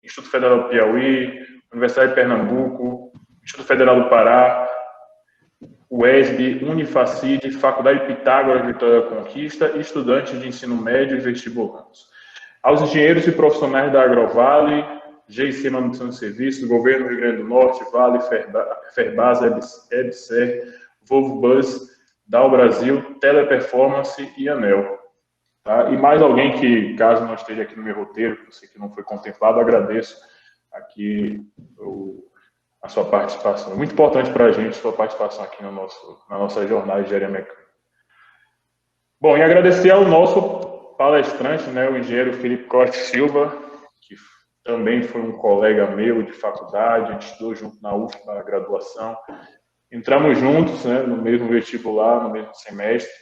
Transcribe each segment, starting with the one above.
Instituto Federal do Piauí, Universidade de Pernambuco, Instituto Federal do Pará, UESB, Unifacid, Faculdade Pitágoras Vitória da Conquista e estudantes de ensino médio e vestibulantes. Aos engenheiros e profissionais da Agrovale, GIC Manutenção de Serviços, Governo do Rio Grande do Norte, Vale, Ferbasa, EBSER, Volvo Bus, Dow Brasil, Teleperformance e ANEL. Tá? E mais alguém que, caso não esteja aqui no meu roteiro, que eu sei que não foi contemplado, agradeço aqui a sua participação. É muito importante para a gente, sua participação aqui na nossa jornada de engenharia mecânica. Bom, e agradecer ao nosso palestrante, né, o engenheiro Felipe Costa Silva, que também foi um colega meu de faculdade, a gente estudou junto na UF, na graduação. Entramos juntos, né, no mesmo vestibular, no mesmo semestre.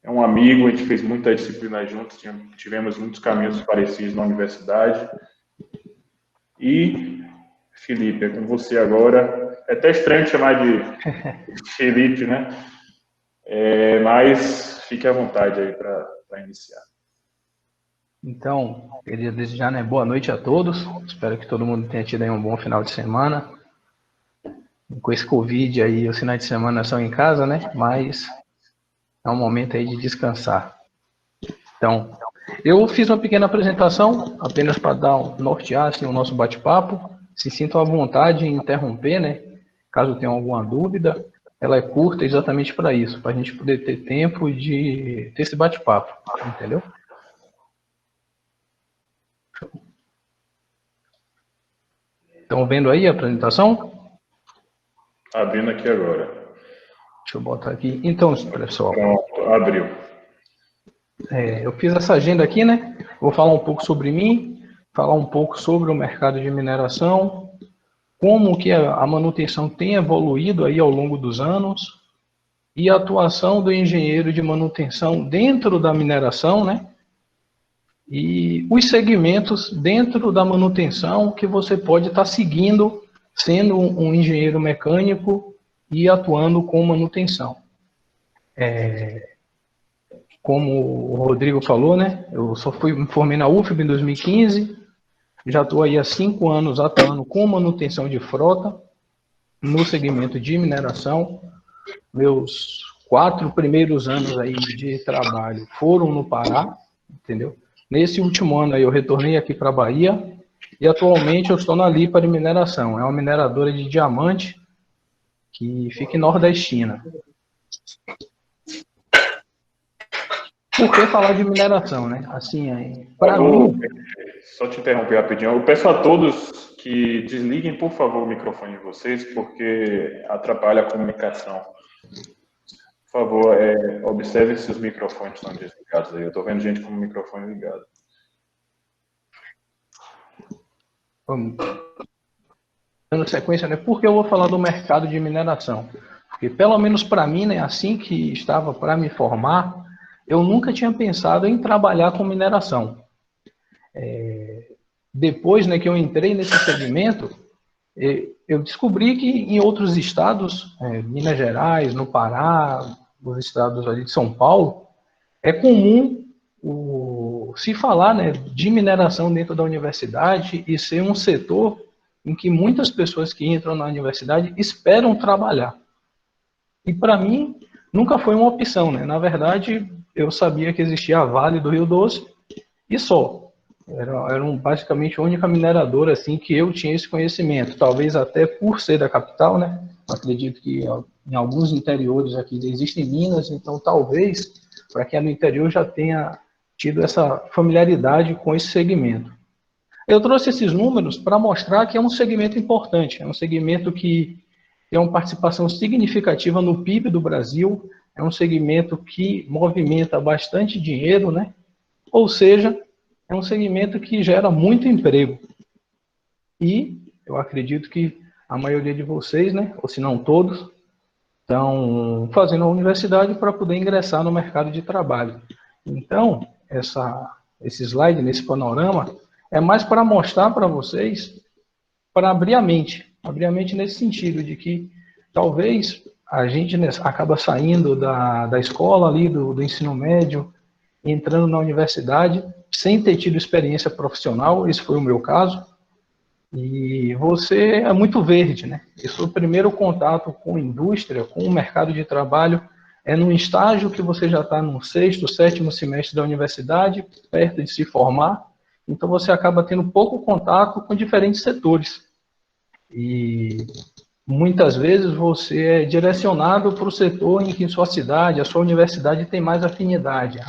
É um amigo, a gente fez muita disciplina juntos, tivemos muitos caminhos parecidos na universidade. E, Felipe, é com você agora. É até estranho chamar de Felipe, né? Mas fique à vontade aí para iniciar. Então, queria desejar, né, boa noite a todos. Espero que todo mundo tenha tido aí um bom final de semana. Com esse Covid aí, os finais de semana são em casa, né? Mas é um momento aí de descansar. Então, eu fiz uma pequena apresentação, apenas para dar nortear assim, o nosso bate-papo. Se sintam à vontade em interromper, né? Caso tenham alguma dúvida, ela é curta exatamente para isso, para a gente poder ter tempo de ter esse bate-papo, entendeu? Estão vendo aí a apresentação? Abrindo aqui agora. Deixa eu botar aqui. Então, pessoal. Pronto, abriu. Eu fiz essa agenda aqui, né? Vou falar um pouco sobre mim, falar um pouco sobre o mercado de mineração, como que a manutenção tem evoluído aí ao longo dos anos e a atuação do engenheiro de manutenção dentro da mineração, né? E os segmentos dentro da manutenção que você pode estar seguindo sendo um engenheiro mecânico e atuando com manutenção. Como o Rodrigo falou, né? Eu me formei na UFB em 2015, já estou aí há 5 anos atuando com manutenção de frota no segmento de mineração. Meus 4 primeiros anos aí de trabalho foram no Pará, entendeu? Nesse último ano aí eu retornei aqui para a Bahia e atualmente eu estou na Lipa de Mineração. É uma mineradora de diamante que fica em Nordestina. Por que falar de mineração, né? Assim, para mim... Só te interromper rapidinho. Eu peço a todos que desliguem, por favor, o microfone de vocês, porque atrapalha a comunicação. Por favor, observe se os microfones estão desligados aí. Eu estou vendo gente com o microfone ligado. Vamos. Dando sequência, né? Por que eu vou falar do mercado de mineração? Porque, pelo menos para mim, né, assim que estava para me formar, eu nunca tinha pensado em trabalhar com mineração. Depois, né, que eu entrei nesse segmento, eu descobri que em outros estados, Minas Gerais, no Pará, os estados ali de São Paulo, é comum se falar, né, de mineração dentro da universidade e ser um setor em que muitas pessoas que entram na universidade esperam trabalhar. E para mim, nunca foi uma opção, né? Na verdade, eu sabia que existia a Vale do Rio Doce e só. Era basicamente a única mineradora assim, que eu tinha esse conhecimento. Talvez até por ser da capital, né? Acredito que em alguns interiores aqui existem minas, então talvez para quem é do interior já tenha tido essa familiaridade com esse segmento. Eu trouxe esses números para mostrar que é um segmento importante, é um segmento que tem uma participação significativa no PIB do Brasil, é um segmento que movimenta bastante dinheiro, né? Ou seja, é um segmento que gera muito emprego. E eu acredito que a maioria de vocês, né, ou se não todos, estão fazendo a universidade para poder ingressar no mercado de trabalho. Então, esse slide, nesse panorama, é mais para mostrar para vocês, para abrir a mente nesse sentido de que talvez a gente acaba saindo da escola ali, do ensino médio, entrando na universidade sem ter tido experiência profissional, esse foi o meu caso, e você é muito verde, né? Esse foi o primeiro contato com a indústria, com o mercado de trabalho, é num estágio que você já está no 6º, 7º semestre da universidade, perto de se formar, então você acaba tendo pouco contato com diferentes setores. E muitas vezes você é direcionado para o setor em que sua cidade, a sua universidade tem mais afinidade.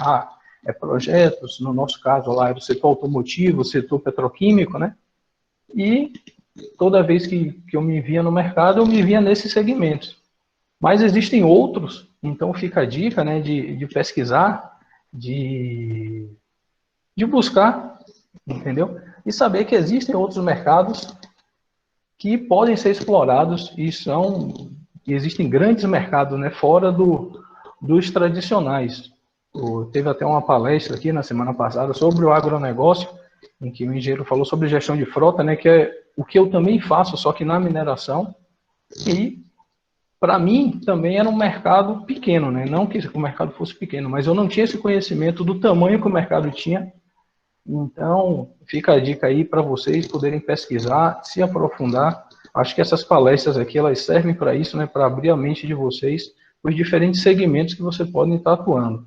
É projetos, no nosso caso lá era o setor automotivo, o setor petroquímico, né? E toda vez que eu me via no mercado, eu me via nesses segmentos. Mas existem outros, então fica a dica, né, de pesquisar, de buscar, entendeu? E saber que existem outros mercados que podem ser explorados e existem grandes mercados, né, fora dos tradicionais. Teve até uma palestra aqui na semana passada sobre o agronegócio, em que o engenheiro falou sobre gestão de frota, né, que é o que eu também faço, só que na mineração, e para mim também era um mercado pequeno, né, não que o mercado fosse pequeno, mas eu não tinha esse conhecimento do tamanho que o mercado tinha. Então, fica a dica aí para vocês poderem pesquisar, se aprofundar. Acho que essas palestras aqui, elas servem para isso, né, para abrir a mente de vocês, os diferentes segmentos que você pode estar atuando.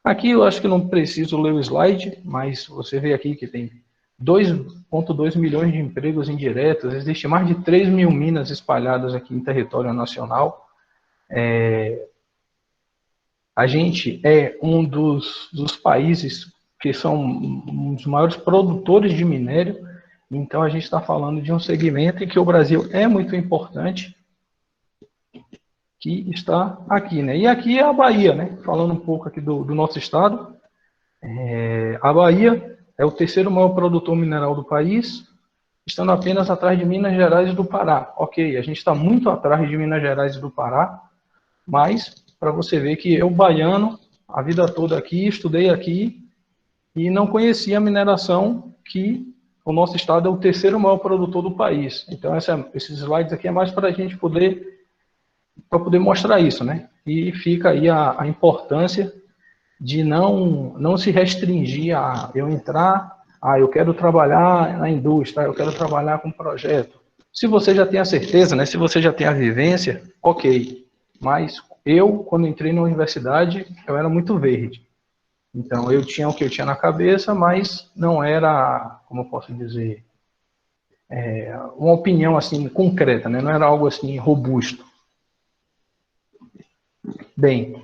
Aqui eu acho que não preciso ler o slide, mas você vê aqui que tem 2,2 milhões de empregos indiretos, existe mais de 3 mil minas espalhadas aqui em território nacional. A gente é um dos países que são um dos maiores produtores de minério, então a gente está falando de um segmento em que o Brasil é muito importante, que está aqui, né? E aqui é a Bahia, né? Falando um pouco aqui do nosso estado, a Bahia é o 3º maior produtor mineral do país, estando apenas atrás de Minas Gerais e do Pará. Ok, a gente está muito atrás de Minas Gerais e do Pará, mas para você ver que eu, baiano, a vida toda aqui, estudei aqui, e não conhecia a mineração, que o nosso estado é o 3º maior produtor do país. Então, esses slides aqui é mais para a gente poder mostrar isso, né? E fica aí a importância de não se restringir a eu entrar, eu quero trabalhar na indústria, eu quero trabalhar com projeto. Se você já tem a certeza, né? Se você já tem a vivência, ok. Mas eu, quando entrei na universidade, eu era muito verde. Então, eu tinha o que eu tinha na cabeça, mas não era, como eu posso dizer, uma opinião assim concreta, né? Não era algo assim robusto. Bem,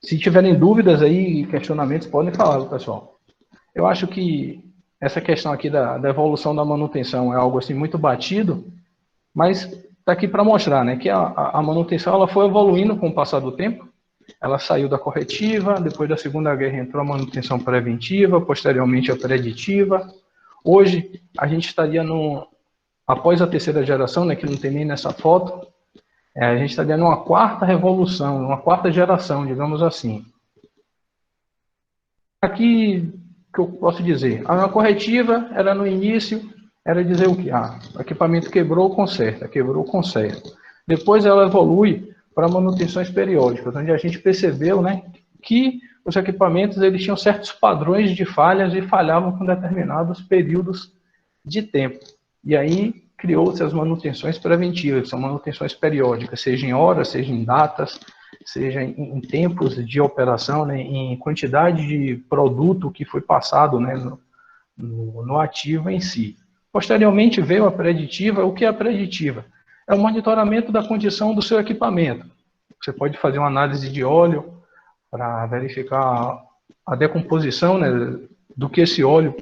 se tiverem dúvidas aí, questionamentos, podem falar, pessoal. Eu acho que essa questão aqui da evolução da manutenção é algo assim muito batido, mas está aqui para mostrar, né, que a manutenção ela foi evoluindo com o passar do tempo. Ela saiu da corretiva, depois da Segunda Guerra entrou a manutenção preventiva, posteriormente a preditiva. Hoje, a gente estaria após a 3ª geração, né, que não tem nem nessa foto, a gente estaria numa 4ª revolução, uma 4ª geração, digamos assim. Aqui, o que eu posso dizer? A corretiva era no início, era dizer o quê? O equipamento quebrou, conserta, quebrou, conserta. Depois ela evolui para manutenções periódicas, onde a gente percebeu, né, que os equipamentos eles tinham certos padrões de falhas e falhavam com determinados períodos de tempo. E aí criou-se as manutenções preventivas, que são manutenções periódicas, seja em horas, seja em datas, seja em tempos de operação, né, em quantidade de produto que foi passado, né, no ativo em si. Posteriormente veio a preditiva. O que é a preditiva? É o monitoramento da condição do seu equipamento. Você pode fazer uma análise de óleo para verificar a decomposição, né, do que esse óleo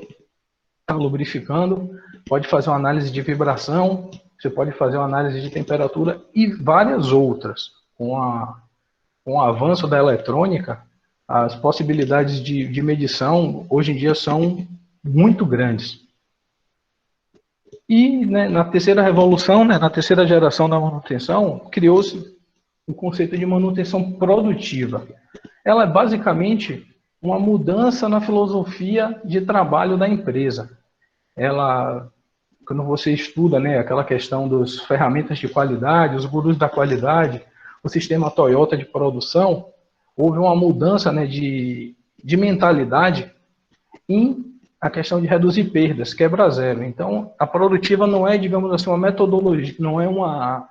está lubrificando. Pode fazer uma análise de vibração, você pode fazer uma análise de temperatura e várias outras. Com o avanço da eletrônica, as possibilidades de medição hoje em dia são muito grandes. E, né, na 3ª revolução, né, na 3ª geração da manutenção, criou-se o conceito de manutenção produtiva. Ela é basicamente uma mudança na filosofia de trabalho da empresa. Ela, quando você estuda, né, aquela questão das ferramentas de qualidade, os gurus da qualidade, o sistema Toyota de produção, houve uma mudança, né, de de mentalidade em a questão de reduzir perdas, quebra zero. Então, a produtiva não é, digamos assim, uma metodologia, não é uma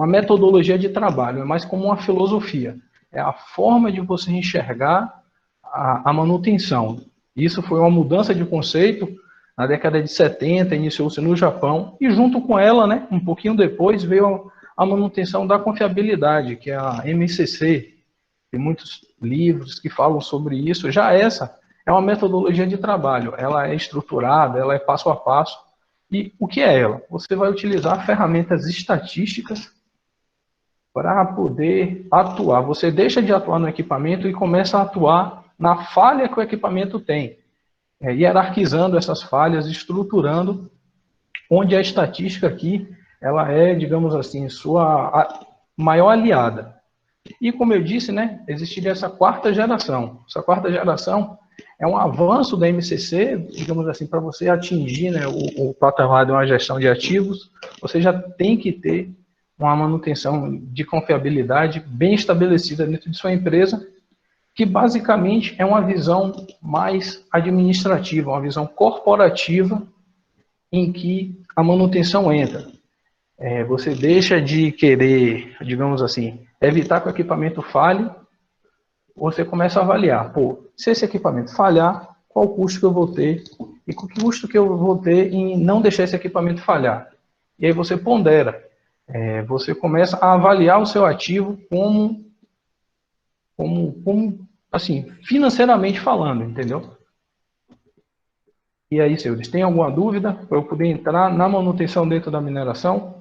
metodologia de trabalho, é mais como uma filosofia. É a forma de você enxergar a manutenção. Isso foi uma mudança de conceito na década de 70, iniciou-se no Japão, e junto com ela, né, um pouquinho depois, veio a manutenção da confiabilidade, que é a MCC. Tem muitos livros que falam sobre isso. Já essa é uma metodologia de trabalho, ela é estruturada, ela é passo a passo. E o que é ela? Você vai utilizar ferramentas estatísticas para poder atuar. Você deixa de atuar no equipamento e começa a atuar na falha que o equipamento tem, hierarquizando essas falhas, estruturando, onde a estatística aqui, ela é, digamos assim, sua maior aliada. E como eu disse, né, existiria essa quarta geração. Essa quarta geração é um avanço da MCC, digamos assim, para você atingir, né, o patamar de uma gestão de ativos, você já tem que ter uma manutenção de confiabilidade bem estabelecida dentro de sua empresa, que basicamente é uma visão mais administrativa, uma visão corporativa em que a manutenção entra. Você deixa de querer, digamos assim, evitar que o equipamento falhe, você começa a avaliar, se esse equipamento falhar, qual o custo que eu vou ter e qual o custo que eu vou ter em não deixar esse equipamento falhar. E aí você pondera, você começa a avaliar o seu ativo como assim, financeiramente falando, entendeu? E aí, senhores, tem alguma dúvida para eu poder entrar na manutenção dentro da mineração?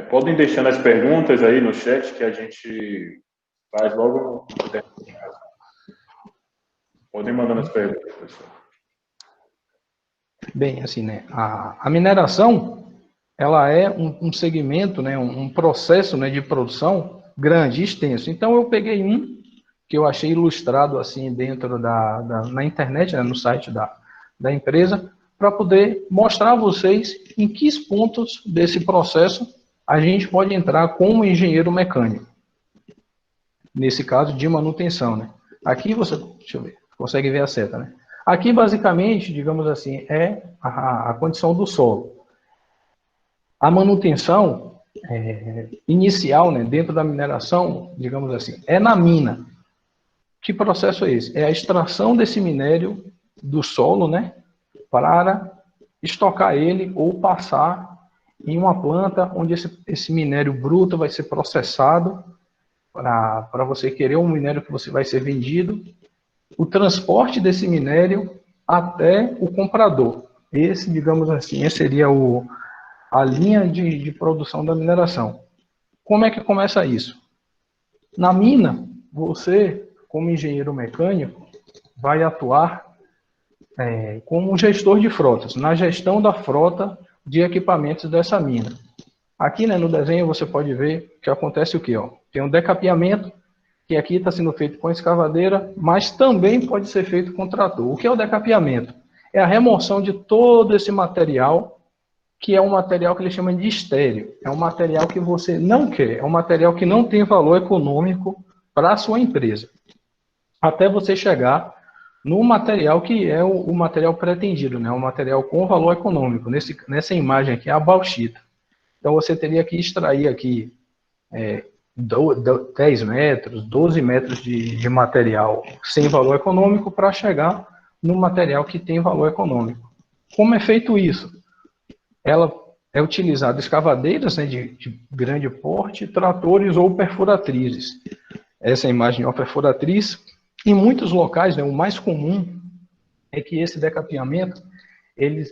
Podem deixando as perguntas aí no chat que a gente faz logo no tempo. Podem mandando as perguntas, pessoal. Bem, assim, né, a mineração, ela é um segmento, né, um processo, né, de produção grande, extenso. Então, eu peguei um que eu achei ilustrado assim dentro na internet, né, no site da empresa, para poder mostrar a vocês em que pontos desse processo a gente pode entrar como engenheiro mecânico. Nesse caso de manutenção, né? Aqui você, deixa eu ver, consegue ver a seta, né? Aqui, basicamente, digamos assim, é a condição do solo. A manutenção inicial, né, dentro da mineração, digamos assim, é na mina. Que processo é esse? É a extração desse minério do solo, né, para estocar ele ou passar em uma planta onde esse minério bruto vai ser processado para você querer um minério que você vai ser vendido, o transporte desse minério até o comprador. Esse, digamos assim, esse seria a linha de produção da mineração. Como é que começa isso? Na mina, você, como engenheiro mecânico, vai atuar como um gestor de frotas, na gestão da frota de equipamentos dessa mina. Aqui, né, no desenho você pode ver que acontece o quê? Tem um decapeamento, que aqui está sendo feito com escavadeira, mas também pode ser feito com trator. O que é o decapeamento? É a remoção de todo esse material, que é um material que eles chamam de estéril. É um material que você não quer, é um material que não tem valor econômico para a sua empresa. Até você chegar no material que é o material pretendido, né? O material com valor econômico. Nessa imagem aqui é a bauxita. Então você teria que extrair aqui 10 metros, 12 metros de material sem valor econômico para chegar no material que tem valor econômico. Como é feito isso? Ela é utilizada escavadeiras, né, de grande porte, tratores ou perfuratrizes. Essa imagem é uma perfuratriz. Em muitos locais, né, o mais comum é que esse decapeamento ele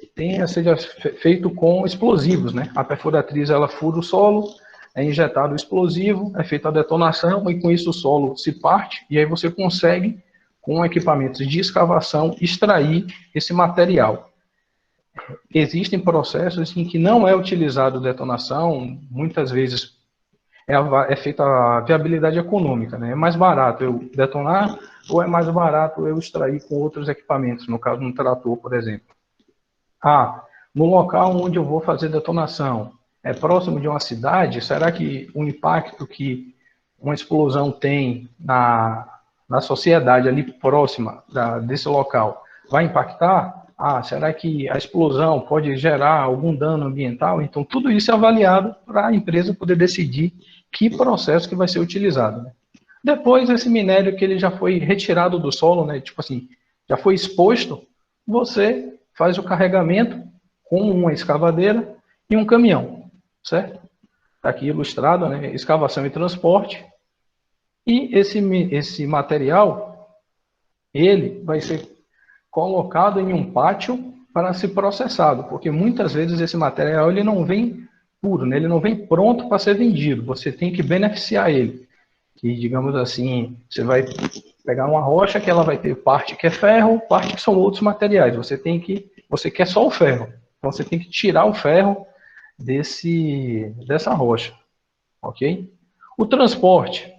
seja feito com explosivos, né? A perfuratriz ela fura o solo, é injetado o explosivo, é feita a detonação e com isso o solo se parte e aí você consegue, com equipamentos de escavação, extrair esse material. Existem processos em que não é utilizado detonação, muitas vezes é feita a viabilidade econômica, né? É mais barato eu detonar ou é mais barato eu extrair com outros equipamentos, no caso um trator, por exemplo. No local onde eu vou fazer detonação, é próximo de uma cidade, será que o impacto que uma explosão tem na sociedade ali próxima desse local vai impactar? Será que a explosão pode gerar algum dano ambiental? Então, tudo isso é avaliado para a empresa poder decidir que processo que vai ser utilizado, né? Depois, esse minério que ele já foi retirado do solo, né, tipo assim, já foi exposto, você faz o carregamento com uma escavadeira e um caminhão, certo? Está aqui ilustrado, né, escavação e transporte. E esse material, ele vai ser colocado em um pátio para ser processado, porque muitas vezes esse material ele não vem puro, né? Ele não vem pronto para ser vendido, você tem que beneficiar ele. Que, digamos assim, você vai pegar uma rocha que ela vai ter parte que é ferro, parte que são outros materiais. Você quer só o ferro, então você tem que tirar o ferro dessa rocha, ok? O transporte,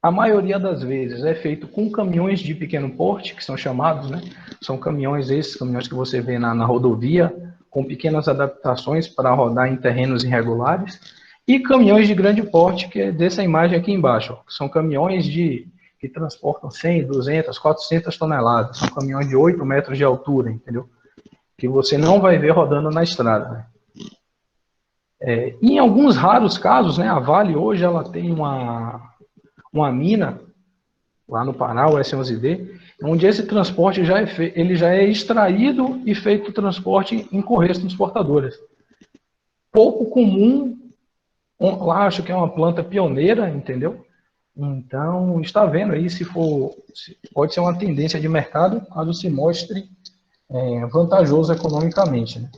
a maioria das vezes é feito com caminhões de pequeno porte, que são chamados, né? São esses caminhões que você vê na rodovia, com pequenas adaptações para rodar em terrenos irregulares, e caminhões de grande porte, que é dessa imagem aqui embaixo. São caminhões que transportam 100, 200, 400 toneladas. São caminhões de 8 metros de altura, entendeu? Que você não vai ver rodando na estrada, né? Em alguns raros casos, né, a Vale hoje ela tem uma mina lá no Pará, o S11D, onde esse transporte ele já é extraído e feito o transporte em correias transportadoras. Pouco comum, lá acho que é uma planta pioneira, entendeu? Então, está vendo aí pode ser uma tendência de mercado, caso se mostre vantajoso economicamente, né?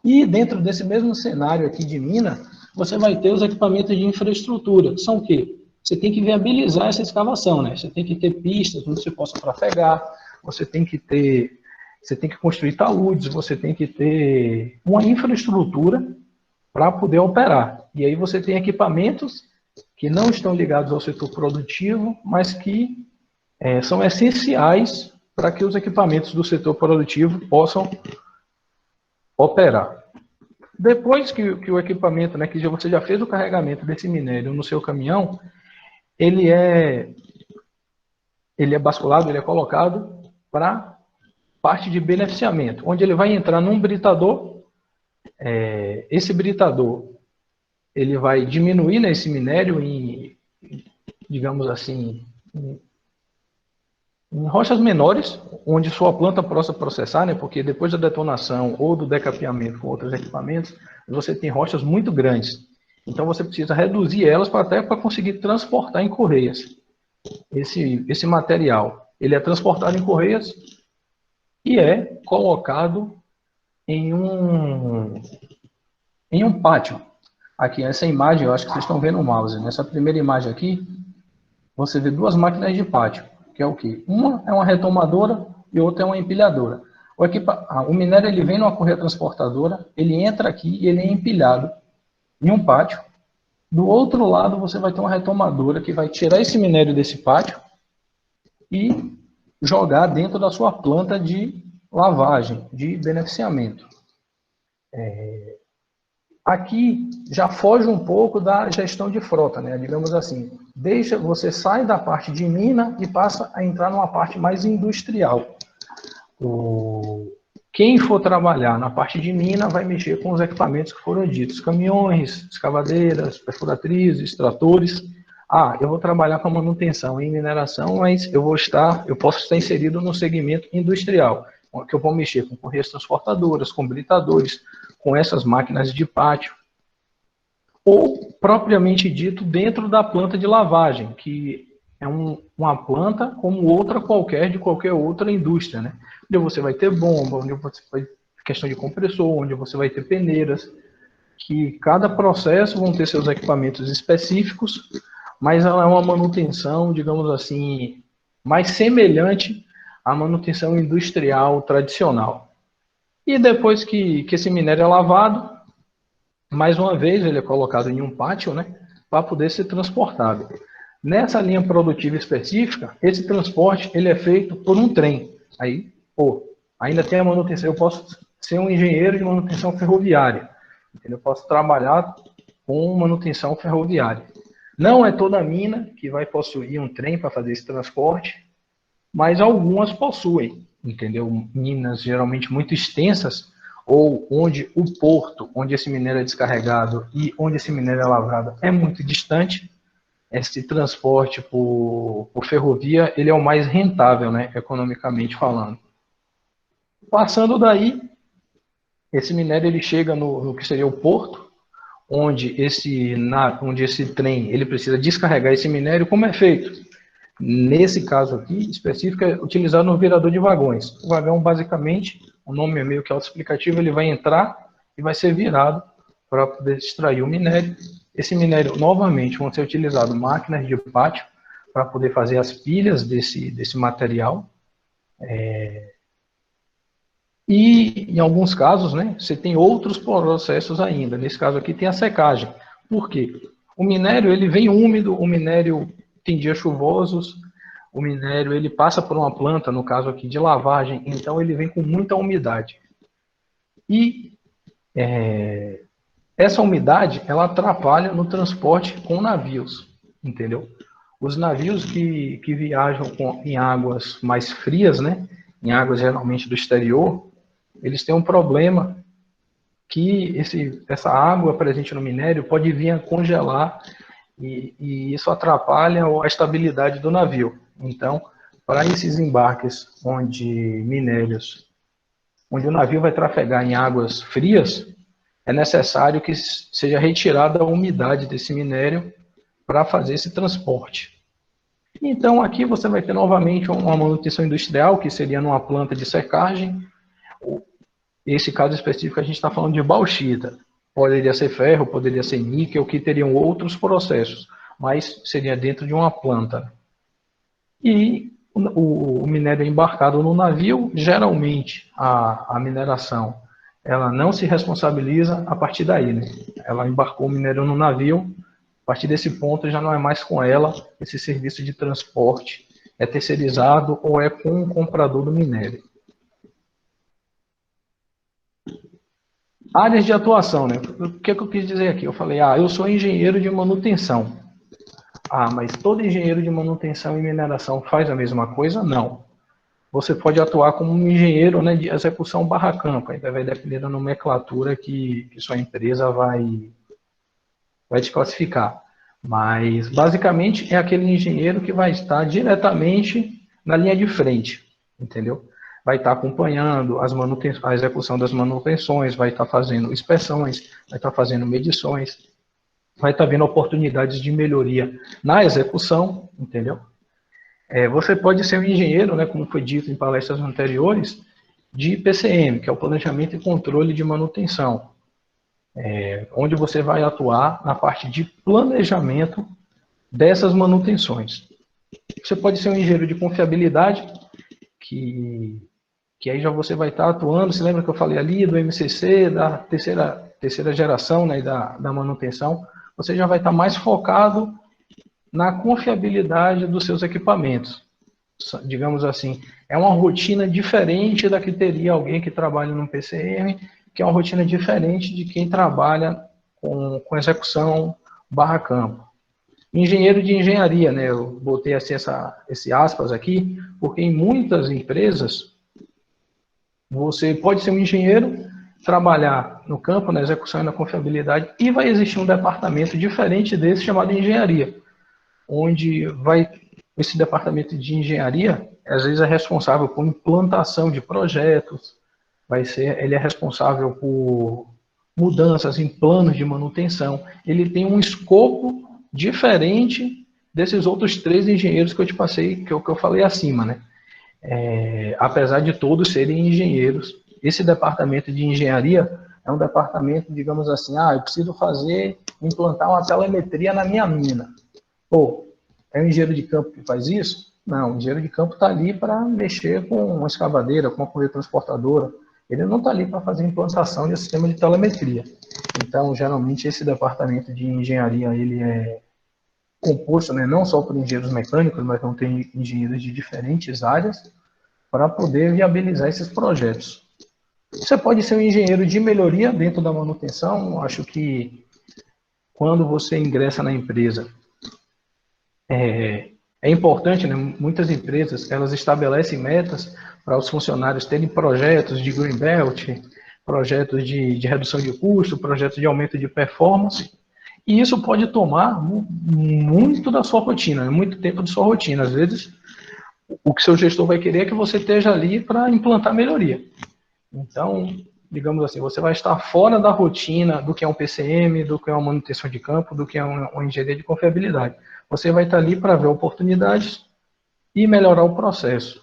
E dentro desse mesmo cenário aqui de mina, você vai ter os equipamentos de infraestrutura, que são o quê? Você tem que viabilizar essa escavação, né? Você tem que ter pistas onde você possa trafegar, você tem que construir taludes, você tem que ter uma infraestrutura para poder operar. E aí você tem equipamentos que não estão ligados ao setor produtivo, mas que são essenciais para que os equipamentos do setor produtivo possam operar. Depois que o equipamento, né, que você já fez o carregamento desse minério no seu caminhão, ele é basculado, ele é colocado para parte de beneficiamento, onde ele vai entrar num britador. Esse britador ele vai diminuir, né, esse minério em, digamos assim, em rochas menores, onde sua planta possa processar, né, porque depois da detonação ou do decapeamento com outros equipamentos, você tem rochas muito grandes. Então você precisa reduzir elas até para conseguir transportar em correias. Esse material, ele é transportado em correias e é colocado em um pátio. Aqui, essa imagem, eu acho que vocês estão vendo o mouse. Nessa primeira imagem aqui, você vê duas máquinas de pátio, que é o quê? Uma é uma retomadora e outra é uma empilhadora. O minério ele vem numa correia transportadora, ele entra aqui e ele é empilhado em um pátio. Do outro lado, você vai ter uma retomadora que vai tirar esse minério desse pátio e jogar dentro da sua planta de lavagem, de beneficiamento. Aqui já foge um pouco da gestão de frota, né? Digamos assim, você sai da parte de mina e passa a entrar numa parte mais industrial. Quem for trabalhar na parte de mina vai mexer com os equipamentos que foram ditos, caminhões, escavadeiras, perfuratrizes, tratores. Eu vou trabalhar com a manutenção em mineração, mas eu posso estar inserido no segmento industrial, que eu vou mexer com correias transportadoras, com britadores, com essas máquinas de pátio, ou, propriamente dito, dentro da planta de lavagem, que é uma planta como outra qualquer de qualquer outra indústria, né? Onde você vai ter bomba, onde você vai ter questão de compressor, onde você vai ter peneiras, que cada processo vão ter seus equipamentos específicos, mas ela é uma manutenção, digamos assim, mais semelhante à manutenção industrial tradicional. E depois que esse minério é lavado, mais uma vez ele é colocado em um pátio, né, para poder ser transportado. Nessa linha produtiva específica, esse transporte ele é feito por um trem. Aí, ainda tem a manutenção. Eu posso ser um engenheiro de manutenção ferroviária. Eu posso trabalhar com manutenção ferroviária. Não é toda mina que vai possuir um trem para fazer esse transporte, mas algumas possuem, entendeu? Minas geralmente muito extensas, ou onde o porto, onde esse minério é descarregado e onde esse minério é lavrado é muito distante. Esse transporte por ferrovia, ele é o mais rentável, né, economicamente falando. Passando daí, esse minério ele chega no que seria o porto, onde esse trem ele precisa descarregar esse minério. Como é feito? Nesse caso aqui, específico, é utilizado no virador de vagões. O vagão, basicamente, o nome é meio que autoexplicativo, ele vai entrar e vai ser virado para poder extrair o minério. Esse minério, novamente, vão ser utilizadas máquinas de pátio para poder fazer as pilhas desse material. E, em alguns casos, né, você tem outros processos ainda. Nesse caso aqui tem a secagem. Por quê? O minério ele vem úmido, o minério tem dias chuvosos, o minério ele passa por uma planta, no caso aqui de lavagem, então ele vem com muita umidade. E essa umidade ela atrapalha no transporte com navios, entendeu? Os navios que viajam em águas mais frias, né, em águas geralmente do exterior, eles têm um problema que essa água presente no minério pode vir a congelar e isso atrapalha a estabilidade do navio. Então, para esses embarques onde o navio vai trafegar em águas frias, é necessário que seja retirada a umidade desse minério para fazer esse transporte. Então, aqui você vai ter novamente uma manutenção industrial, que seria numa planta de secagem. Esse caso específico a gente está falando de bauxita. Poderia ser ferro, poderia ser níquel, que teriam outros processos, mas seria dentro de uma planta. E o minério embarcado no navio, geralmente a mineração, ela não se responsabiliza a partir daí, né? Ela embarcou o minério no navio, a partir desse ponto já não é mais com ela, esse serviço de transporte é terceirizado ou é com o comprador do minério. Áreas de atuação, né? O que eu quis dizer aqui? Eu falei, eu sou engenheiro de manutenção. Mas todo engenheiro de manutenção e mineração faz a mesma coisa? Não. Você pode atuar como um engenheiro, né, de execução barra campo, ainda vai depender da nomenclatura que sua empresa vai te classificar. Mas, basicamente, é aquele engenheiro que vai estar diretamente na linha de frente, entendeu? Vai estar acompanhando a execução das manutenções, vai estar fazendo inspeções, vai estar fazendo medições, vai estar vendo oportunidades de melhoria na execução, entendeu? Você pode ser um engenheiro, né, como foi dito em palestras anteriores, de PCM, que é o Planejamento e Controle de Manutenção, onde você vai atuar na parte de planejamento dessas manutenções. Você pode ser um engenheiro de confiabilidade, que aí já você vai estar atuando, se lembra que eu falei ali do MCC, da terceira geração, né, da manutenção, você já vai estar mais focado na confiabilidade dos seus equipamentos. Digamos assim, é uma rotina diferente da que teria alguém que trabalha no PCM, que é uma rotina diferente de quem trabalha com execução barra campo. Engenheiro de engenharia, né? Eu botei assim esse aspas aqui, porque em muitas empresas você pode ser um engenheiro, trabalhar no campo, na execução e na confiabilidade, e vai existir um departamento diferente desse chamado engenharia, onde esse departamento de engenharia, às vezes é responsável por implantação de projetos, ele é responsável por mudanças em planos de manutenção, ele tem um escopo diferente desses outros 3 engenheiros que eu te passei, que eu falei acima, né? Apesar de todos serem engenheiros, esse departamento de engenharia é um departamento, digamos assim, eu preciso implantar uma telemetria na minha mina. É o engenheiro de campo que faz isso? Não, o engenheiro de campo está ali para mexer com uma escavadeira, com uma correia transportadora. Ele não está ali para fazer implantação de sistema de telemetria. Então, geralmente, esse departamento de engenharia ele é composto, né, não só por engenheiros mecânicos, mas vão ter engenheiros de diferentes áreas para poder viabilizar esses projetos. Você pode ser um engenheiro de melhoria dentro da manutenção. Acho que quando você ingressa na empresa, É importante, né? Muitas empresas, elas estabelecem metas para os funcionários terem projetos de Green Belt, projetos de redução de custo, projetos de aumento de performance, e isso pode tomar muito da sua rotina, muito tempo de sua rotina. Às vezes, o que seu gestor vai querer é que você esteja ali para implantar melhoria. Então, digamos assim, você vai estar fora da rotina do que é um PCM, do que é uma manutenção de campo, do que é uma engenharia de confiabilidade. Você vai estar ali para ver oportunidades e melhorar o processo.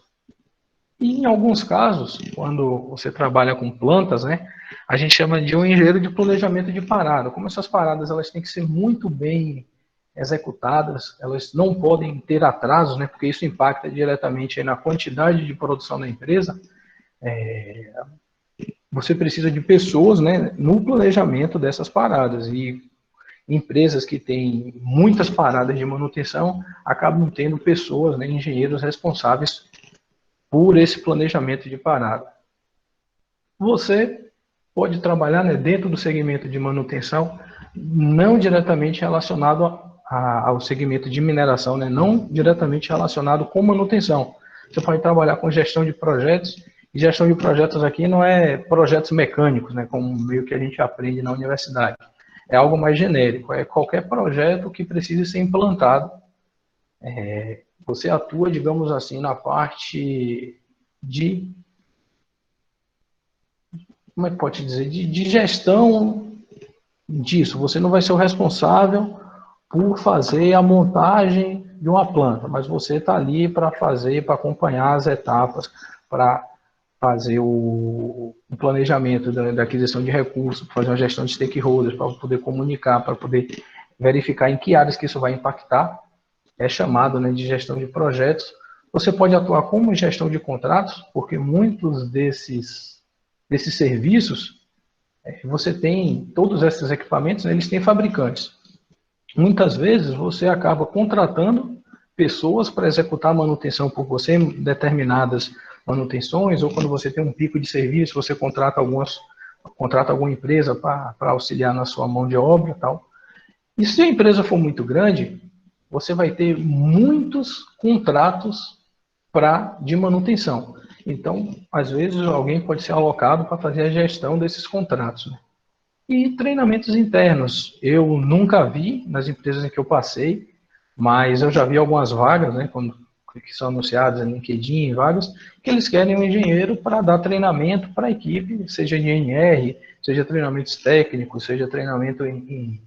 E em alguns casos, quando você trabalha com plantas, né, a gente chama de um engenheiro de planejamento de parada. Como essas paradas elas têm que ser muito bem executadas, elas não podem ter atrasos, né, porque isso impacta diretamente na quantidade de produção da empresa. Você precisa de pessoas, né, no planejamento dessas paradas. E empresas que têm muitas paradas de manutenção acabam tendo pessoas, né, engenheiros responsáveis por esse planejamento de parada. Você pode trabalhar, né, dentro do segmento de manutenção, não diretamente relacionado ao segmento de mineração, né, não diretamente relacionado com manutenção. Você pode trabalhar com gestão de projetos, e gestão de projetos aqui não é projetos mecânicos, né, como meio que a gente aprende na universidade. É algo mais genérico, é qualquer projeto que precise ser implantado. Você atua, digamos assim, na parte de, como é que pode dizer, de gestão disso. Você não vai ser o responsável por fazer a montagem de uma planta, mas você está ali para fazer, para acompanhar as etapas, para fazer o planejamento da aquisição de recursos, fazer uma gestão de stakeholders, para poder comunicar, para poder verificar em que áreas que isso vai impactar. É chamado, né, de gestão de projetos. Você pode atuar como gestão de contratos, porque muitos desses serviços, você tem, todos esses equipamentos, né, eles têm fabricantes. Muitas vezes você acaba contratando pessoas para executar a manutenção por você em determinadas manutenções, ou quando você tem um pico de serviço, você contrata alguma empresa para auxiliar na sua mão de obra e tal. E se a empresa for muito grande, você vai ter muitos contratos de manutenção. Então, às vezes, alguém pode ser alocado para fazer a gestão desses contratos, né? E treinamentos internos. Eu nunca vi nas empresas em que eu passei, mas eu já vi algumas vagas, né, que são anunciadas no LinkedIn, vagas, que eles querem um engenheiro para dar treinamento para a equipe, seja de NR, seja treinamentos técnicos, seja treinamento em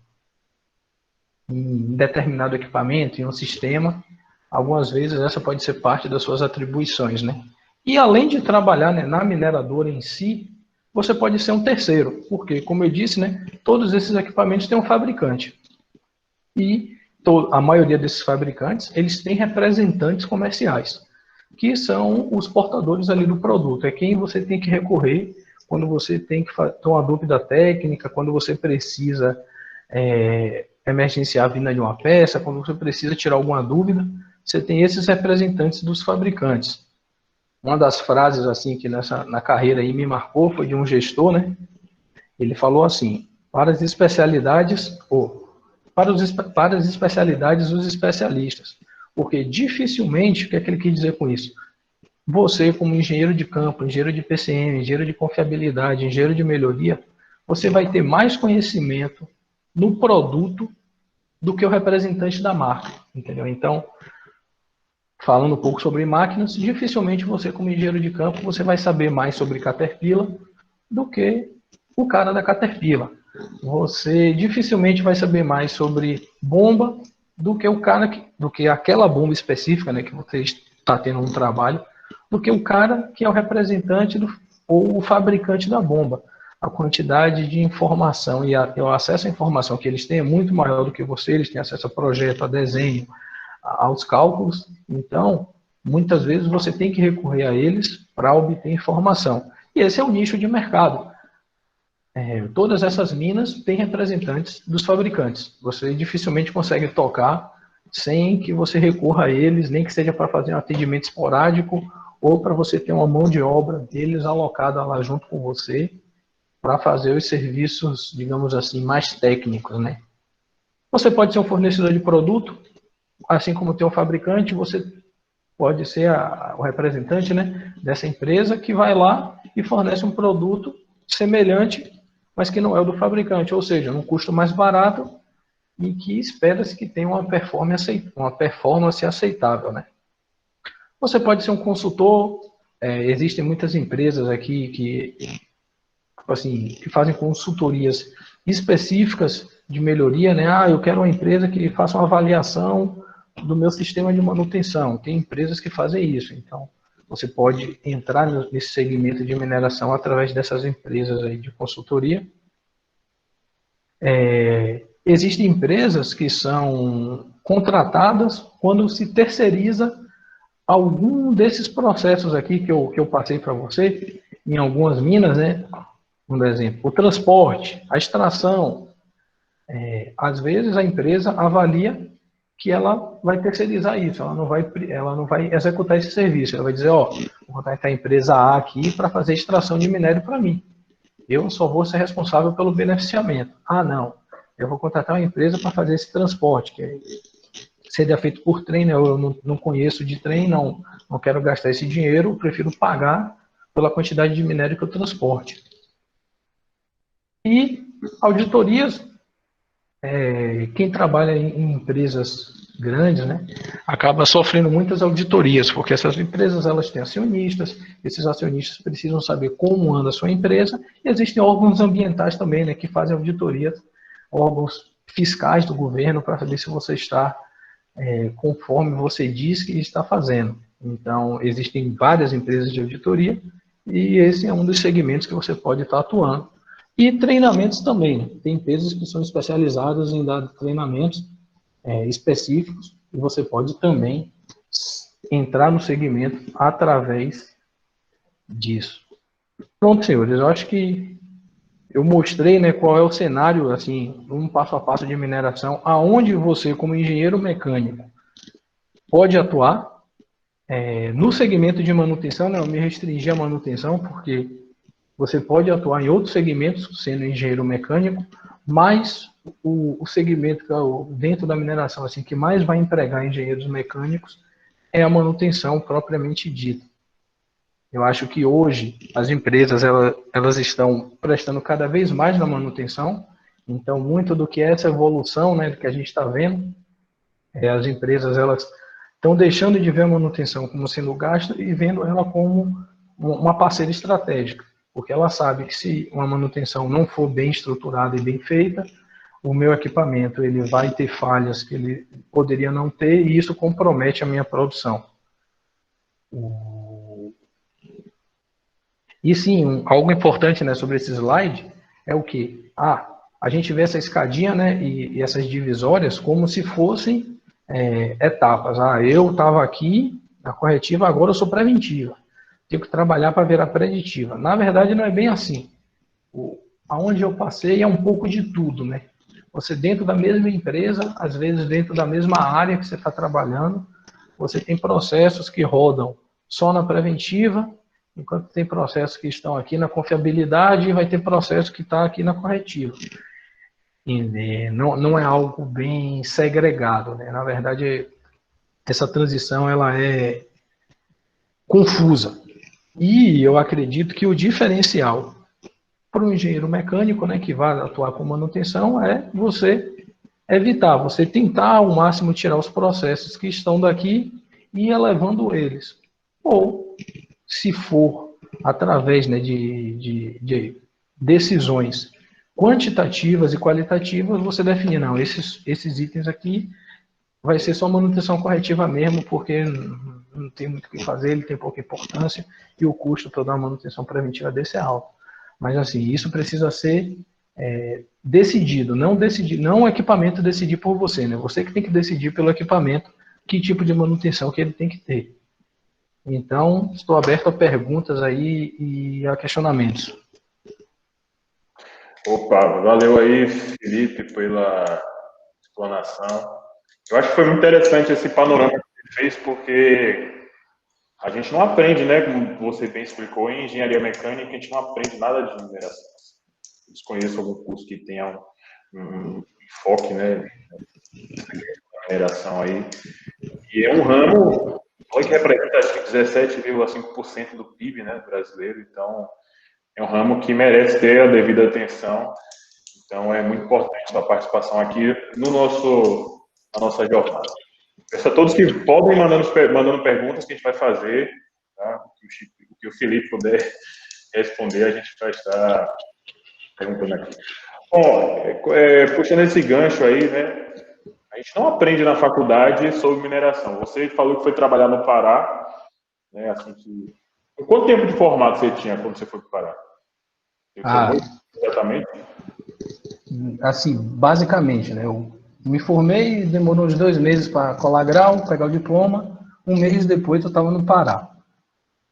determinado equipamento, em um sistema. Algumas vezes essa pode ser parte das suas atribuições, né? E além de trabalhar, né, na mineradora em si, você pode ser um terceiro, porque, como eu disse, né, todos esses equipamentos têm um fabricante. E a maioria desses fabricantes, eles têm representantes comerciais, que são os portadores ali do produto. É quem você tem que recorrer quando você tem que ter uma dúvida técnica, quando você precisa emergenciar a vinda de uma peça, quando você precisa tirar alguma dúvida, você tem esses representantes dos fabricantes. Uma das frases assim que na carreira aí me marcou foi de um gestor, né? Ele falou assim: para as especialidades, para as especialidades os especialistas, porque dificilmente, o que é que ele quis dizer com isso? Você, como engenheiro de campo, engenheiro de PCM, engenheiro de confiabilidade, engenheiro de melhoria, você vai ter mais conhecimento no produto do que o representante da marca, entendeu? Então, falando um pouco sobre máquinas, dificilmente você, como engenheiro de campo, você vai saber mais sobre Caterpillar do que o cara da Caterpillar. Você dificilmente vai saber mais sobre bomba do que do que aquela bomba específica, né, que você está tendo um trabalho, do que o cara que é o representante ou o fabricante da bomba. A quantidade de informação e o acesso à informação que eles têm é muito maior do que você. Eles têm acesso a projeto, a desenho, aos cálculos. Então, muitas vezes você tem que recorrer a eles para obter informação. E esse é o nicho de mercado. Todas essas minas têm representantes dos fabricantes. Você dificilmente consegue tocar sem que você recorra a eles, nem que seja para fazer um atendimento esporádico ou para você ter uma mão de obra deles alocada lá junto com você para fazer os serviços, digamos assim, mais técnicos, né? Você pode ser um fornecedor de produto, assim como tem o fabricante, você pode ser o representante, né, dessa empresa que vai lá e fornece um produto semelhante, mas que não é o do fabricante, ou seja, num custo mais barato e que espera-se que tenha uma performance aceitável, né? Você pode ser um consultor, existem muitas empresas aqui tipo assim, que fazem consultorias específicas de melhoria, né? Ah, eu quero uma empresa que faça uma avaliação do meu sistema de manutenção. Tem empresas que fazem isso, então você pode entrar nesse segmento de mineração através dessas empresas aí de consultoria. Existem empresas que são contratadas quando se terceiriza algum desses processos aqui que eu passei para você, em algumas minas, né? Um exemplo, o transporte, a extração. Às vezes a empresa avalia que ela vai terceirizar isso, ela não vai executar esse serviço, ela vai dizer, ó, vou contratar a empresa A aqui para fazer extração de minério para mim. Eu só vou ser responsável pelo beneficiamento. Ah, não. Eu vou contratar uma empresa para fazer esse transporte, que seria feito por trem, né? Eu não conheço de trem, não quero gastar esse dinheiro, prefiro pagar pela quantidade de minério que eu transporte. E auditorias, quem trabalha em empresas grandes, né, acaba sofrendo muitas auditorias, porque essas empresas elas têm acionistas, esses acionistas precisam saber como anda a sua empresa, e existem órgãos ambientais também, né, que fazem auditorias, órgãos fiscais do governo, para saber se você está conforme você diz que está fazendo. Então, existem várias empresas de auditoria, e esse é um dos segmentos que você pode estar atuando. E treinamentos também, né? Tem empresas que são especializadas em dar treinamentos específicos, e você pode também entrar no segmento através disso. Pronto, senhores, eu acho que eu mostrei, né, qual é o cenário, assim, um passo a passo de mineração, aonde você, como engenheiro mecânico, pode atuar. No segmento de manutenção, né, eu me restringi à manutenção, porque você pode atuar em outros segmentos, sendo engenheiro mecânico, mas o segmento que dentro da mineração assim, que mais vai empregar engenheiros mecânicos é a manutenção propriamente dita. Eu acho que hoje as empresas elas estão prestando cada vez mais na manutenção, então muito do que é essa evolução, né, que a gente está vendo, as empresas elas estão deixando de ver a manutenção como sendo gasta e vendo ela como uma parceira estratégica, porque ela sabe que se uma manutenção não for bem estruturada e bem feita, o meu equipamento ele vai ter falhas que ele poderia não ter e isso compromete a minha produção. E sim, algo importante, né, sobre esse slide é o que? A gente vê essa escadinha, né, e essas divisórias como se fossem etapas. Eu estava aqui na corretiva, agora eu sou preventiva. Tenho que trabalhar para virar preditiva. Na verdade, não é bem assim. Aonde eu passei é um pouco de tudo, né? Você dentro da mesma empresa, às vezes dentro da mesma área que você está trabalhando, você tem processos que rodam só na preventiva, enquanto tem processos que estão aqui na confiabilidade e vai ter processo que está aqui na corretiva. E não é algo bem segregado, né? Na verdade, essa transição ela é confusa. E eu acredito que o diferencial para o engenheiro mecânico, né, que vai atuar com manutenção, é você evitar, você tentar ao máximo tirar os processos que estão daqui e ir elevando eles. Ou, se for através, né, de decisões quantitativas e qualitativas, você definir, não, esses itens aqui vai ser só manutenção corretiva mesmo, porque não tem muito o que fazer, ele tem pouca importância e o custo toda uma manutenção preventiva desse é alto. Mas assim, isso precisa ser decidido, não o equipamento decidir por você, né? Você que tem que decidir pelo equipamento que tipo de manutenção que ele tem que ter. Então, estou aberto a perguntas aí e a questionamentos. Opa, valeu aí, Felipe, pela explanação. Eu acho que foi muito interessante esse panorama que você fez, porque a gente não aprende, né, como você bem explicou, em engenharia mecânica, a gente não aprende nada de mineração. Desconheço algum curso que tenha um enfoque, né, na mineração aí. E é um ramo que representa, acho que 17,5% do PIB, né, brasileiro. Então, é um ramo que merece ter a devida atenção. Então, é muito importante a sua participação aqui no na nossa jornada. Peço a todos que podem mandando perguntas que a gente vai fazer, tá? O que o Felipe puder responder, a gente vai estar perguntando aqui. Bom, puxando esse gancho aí, né? A gente não aprende na faculdade sobre mineração. Você falou que foi trabalhar no Pará, né? Assim que... Quanto tempo de formato você tinha quando você foi para o Pará? Você formou exatamente? Assim, basicamente, né? Eu me formei, demorou uns 2 meses para colar grau, pegar o diploma. 1 mês depois eu estava no Pará.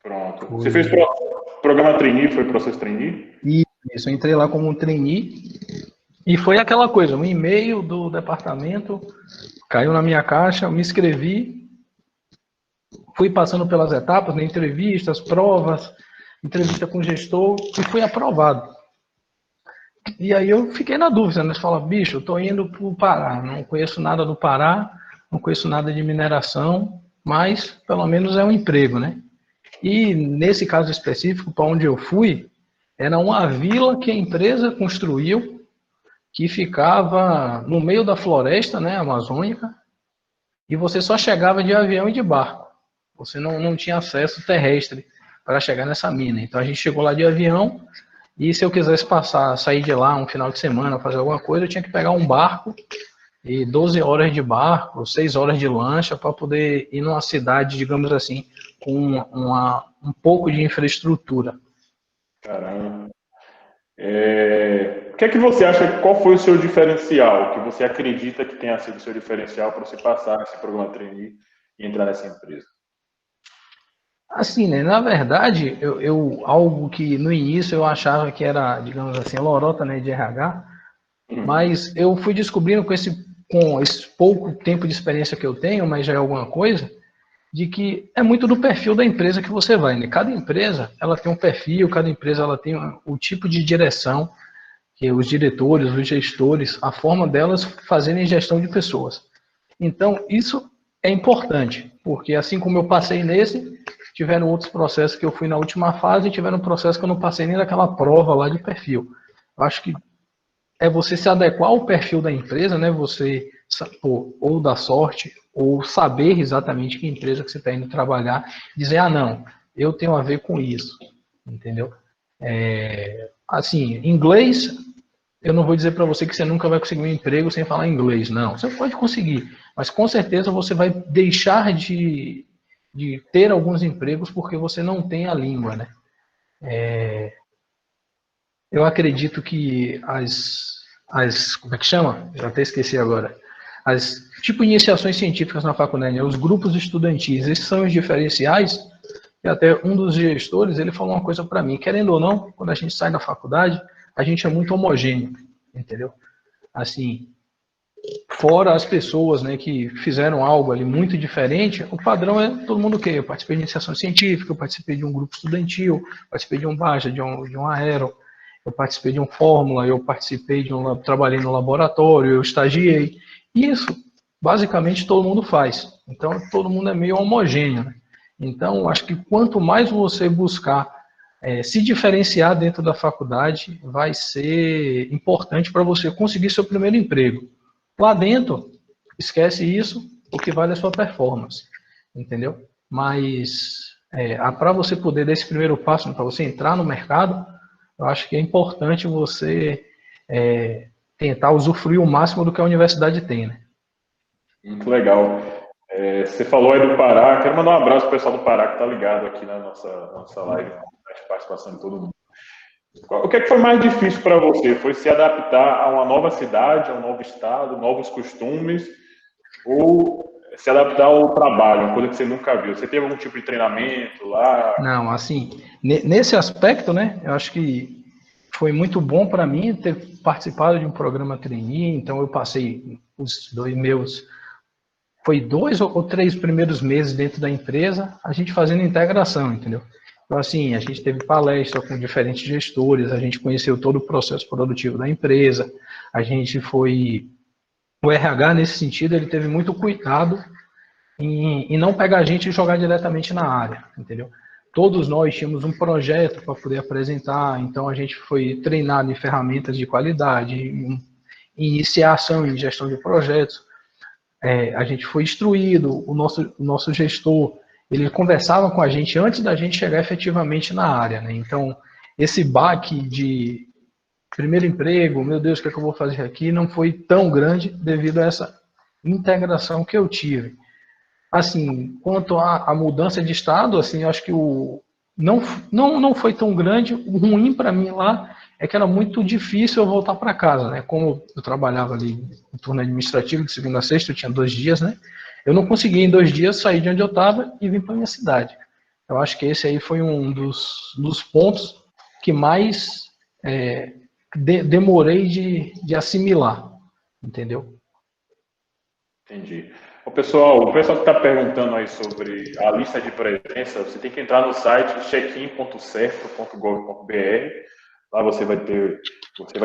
Pronto. Você fez programa trainee, foi processo trainee? Isso, eu entrei lá como um trainee e foi aquela coisa, um e-mail do departamento caiu na minha caixa, eu me inscrevi, fui passando pelas etapas, né, entrevistas, provas, entrevista com o gestor e fui aprovado. E aí eu fiquei na dúvida, né? Você fala, bicho, eu tô indo pro Pará, não conheço nada do Pará, não conheço nada de mineração, mas pelo menos é um emprego, né? E nesse caso específico, para onde eu fui, era uma vila que a empresa construiu, que ficava no meio da floresta, né, amazônica, e você só chegava de avião e de barco. Você não tinha acesso terrestre para chegar nessa mina. Então a gente chegou lá de avião, e se eu quisesse sair de lá um final de semana, fazer alguma coisa, eu tinha que pegar um barco, e 12 horas de barco, 6 horas de lancha, para poder ir numa cidade, digamos assim, com um pouco de infraestrutura. Caramba. O que é que você acha, qual foi o seu diferencial, que você acredita que tenha sido o seu diferencial para você passar nesse programa trainee e entrar nessa empresa? Assim, né? Na verdade, algo que no início eu achava que era, digamos assim, lorota, né, de RH, mas eu fui descobrindo com esse pouco tempo de experiência que eu tenho, mas já é alguma coisa, de que é muito do perfil da empresa que você vai, né? Cada empresa, ela tem um perfil, cada empresa ela tem o tipo de direção, que os diretores, os gestores, a forma delas fazerem gestão de pessoas. Então, isso é importante, porque assim como eu passei nesse, tiveram outros processos que eu fui na última fase e tiveram processos que eu não passei nem naquela prova lá de perfil. Eu acho que é você se adequar ao perfil da empresa, né? Você ou dar sorte, ou saber exatamente que empresa que você está indo trabalhar, dizer, ah, não, eu tenho a ver com isso, entendeu? Assim, inglês, eu não vou dizer para você que você nunca vai conseguir um emprego sem falar inglês, não. Você pode conseguir, mas com certeza você vai deixar de ter alguns empregos porque você não tem a língua, né? Eu acredito que como é que chama? Eu até esqueci agora. As tipo iniciações científicas na faculdade, né? Os grupos estudantis, esses são os diferenciais. E até um dos gestores, ele falou uma coisa para mim, querendo ou não, quando a gente sai da faculdade, a gente é muito homogêneo, entendeu? Assim, fora as pessoas, né, que fizeram algo ali muito diferente, o padrão é todo mundo o quê? Eu participei de iniciação científica, eu participei de um grupo estudantil, participei de um Baja, de um Aero, eu participei de um Fórmula, eu participei trabalhei no laboratório, eu estagiei. Isso, basicamente, todo mundo faz. Então, todo mundo é meio homogêneo, né? Então, acho que quanto mais você buscar se diferenciar dentro da faculdade, vai ser importante para você conseguir seu primeiro emprego. Lá dentro, esquece isso, o que vale é a sua performance, entendeu? Mas para você poder dar esse primeiro passo, para você entrar no mercado, eu acho que é importante você tentar usufruir o máximo do que a universidade tem, né? Muito legal. Você falou aí do Pará, quero mandar um abraço para o pessoal do Pará que está ligado aqui na nossa live, a participação de todo mundo. O que é que foi mais difícil para você? Foi se adaptar a uma nova cidade, a um novo estado, novos costumes, ou se adaptar ao trabalho, uma coisa que você nunca viu? Você teve algum tipo de treinamento lá? Não, assim, nesse aspecto, né, eu acho que foi muito bom para mim ter participado de um programa trainee, então eu passei foi 2 ou 3 primeiros meses dentro da empresa, a gente fazendo integração, entendeu? Então, assim, a gente teve palestra com diferentes gestores, a gente conheceu todo o processo produtivo da empresa, o RH, nesse sentido, ele teve muito cuidado e não pegar a gente e jogar diretamente na área, entendeu? Todos nós tínhamos um projeto para poder apresentar, então a gente foi treinado em ferramentas de qualidade, em iniciação em gestão de projetos. A gente foi instruído, o nosso gestor, ele conversava com a gente antes da gente chegar efetivamente na área, né? Então, esse baque de primeiro emprego, meu Deus, o que é que eu vou fazer aqui, não foi tão grande devido a essa integração que eu tive. Assim, quanto à mudança de estado, assim, eu acho que não foi tão grande. O ruim para mim lá é que era muito difícil eu voltar para casa, né? Como eu trabalhava ali no turno administrativo de segunda a sexta, eu tinha 2 dias, né? Eu não conseguia em 2 dias sair de onde eu estava e vir para minha cidade. Eu acho que esse aí foi um dos pontos que mais demorei de assimilar, entendeu? Entendi. O pessoal que está perguntando aí sobre a lista de presença, você tem que entrar no site check-in.certo.gov.br. Lá você vai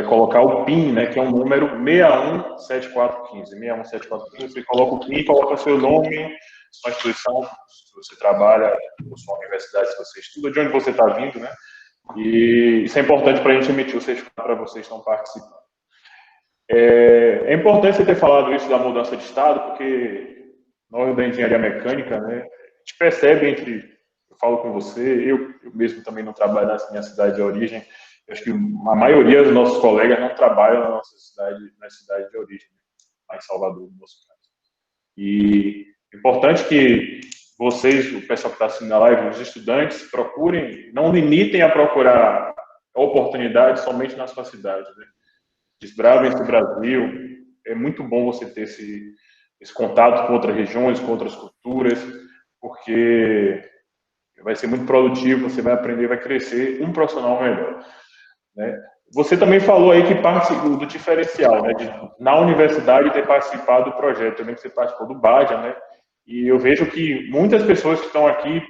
colocar o PIN, né, que é um número 617415. 617415, você coloca o PIN, coloca seu nome, sua instituição, se você trabalha, ou sua universidade, se você estuda, de onde você está vindo, né? E isso é importante para a gente emitir o certificado para vocês que estão participando. É importante você ter falado isso da mudança de estado, porque nós da engenharia mecânica, né, a gente percebe eu falo com você, eu mesmo também não trabalho na minha cidade de origem, eu acho que a maioria dos nossos colegas não trabalham na cidade de origem, lá em Salvador, no nosso caso. E é importante que vocês, o pessoal que está assistindo a live, os estudantes, procurem, não limitem a procurar oportunidades somente na sua cidade, né? Desbravem esse Brasil. É muito bom você ter esse contato com outras regiões, com outras culturas, porque vai ser muito produtivo, você vai aprender, vai crescer um profissional melhor, né? Você também falou aí que participou do diferencial, né? Na universidade ter participado do projeto, também que você participou do BAJA, né? E eu vejo que muitas pessoas que estão aqui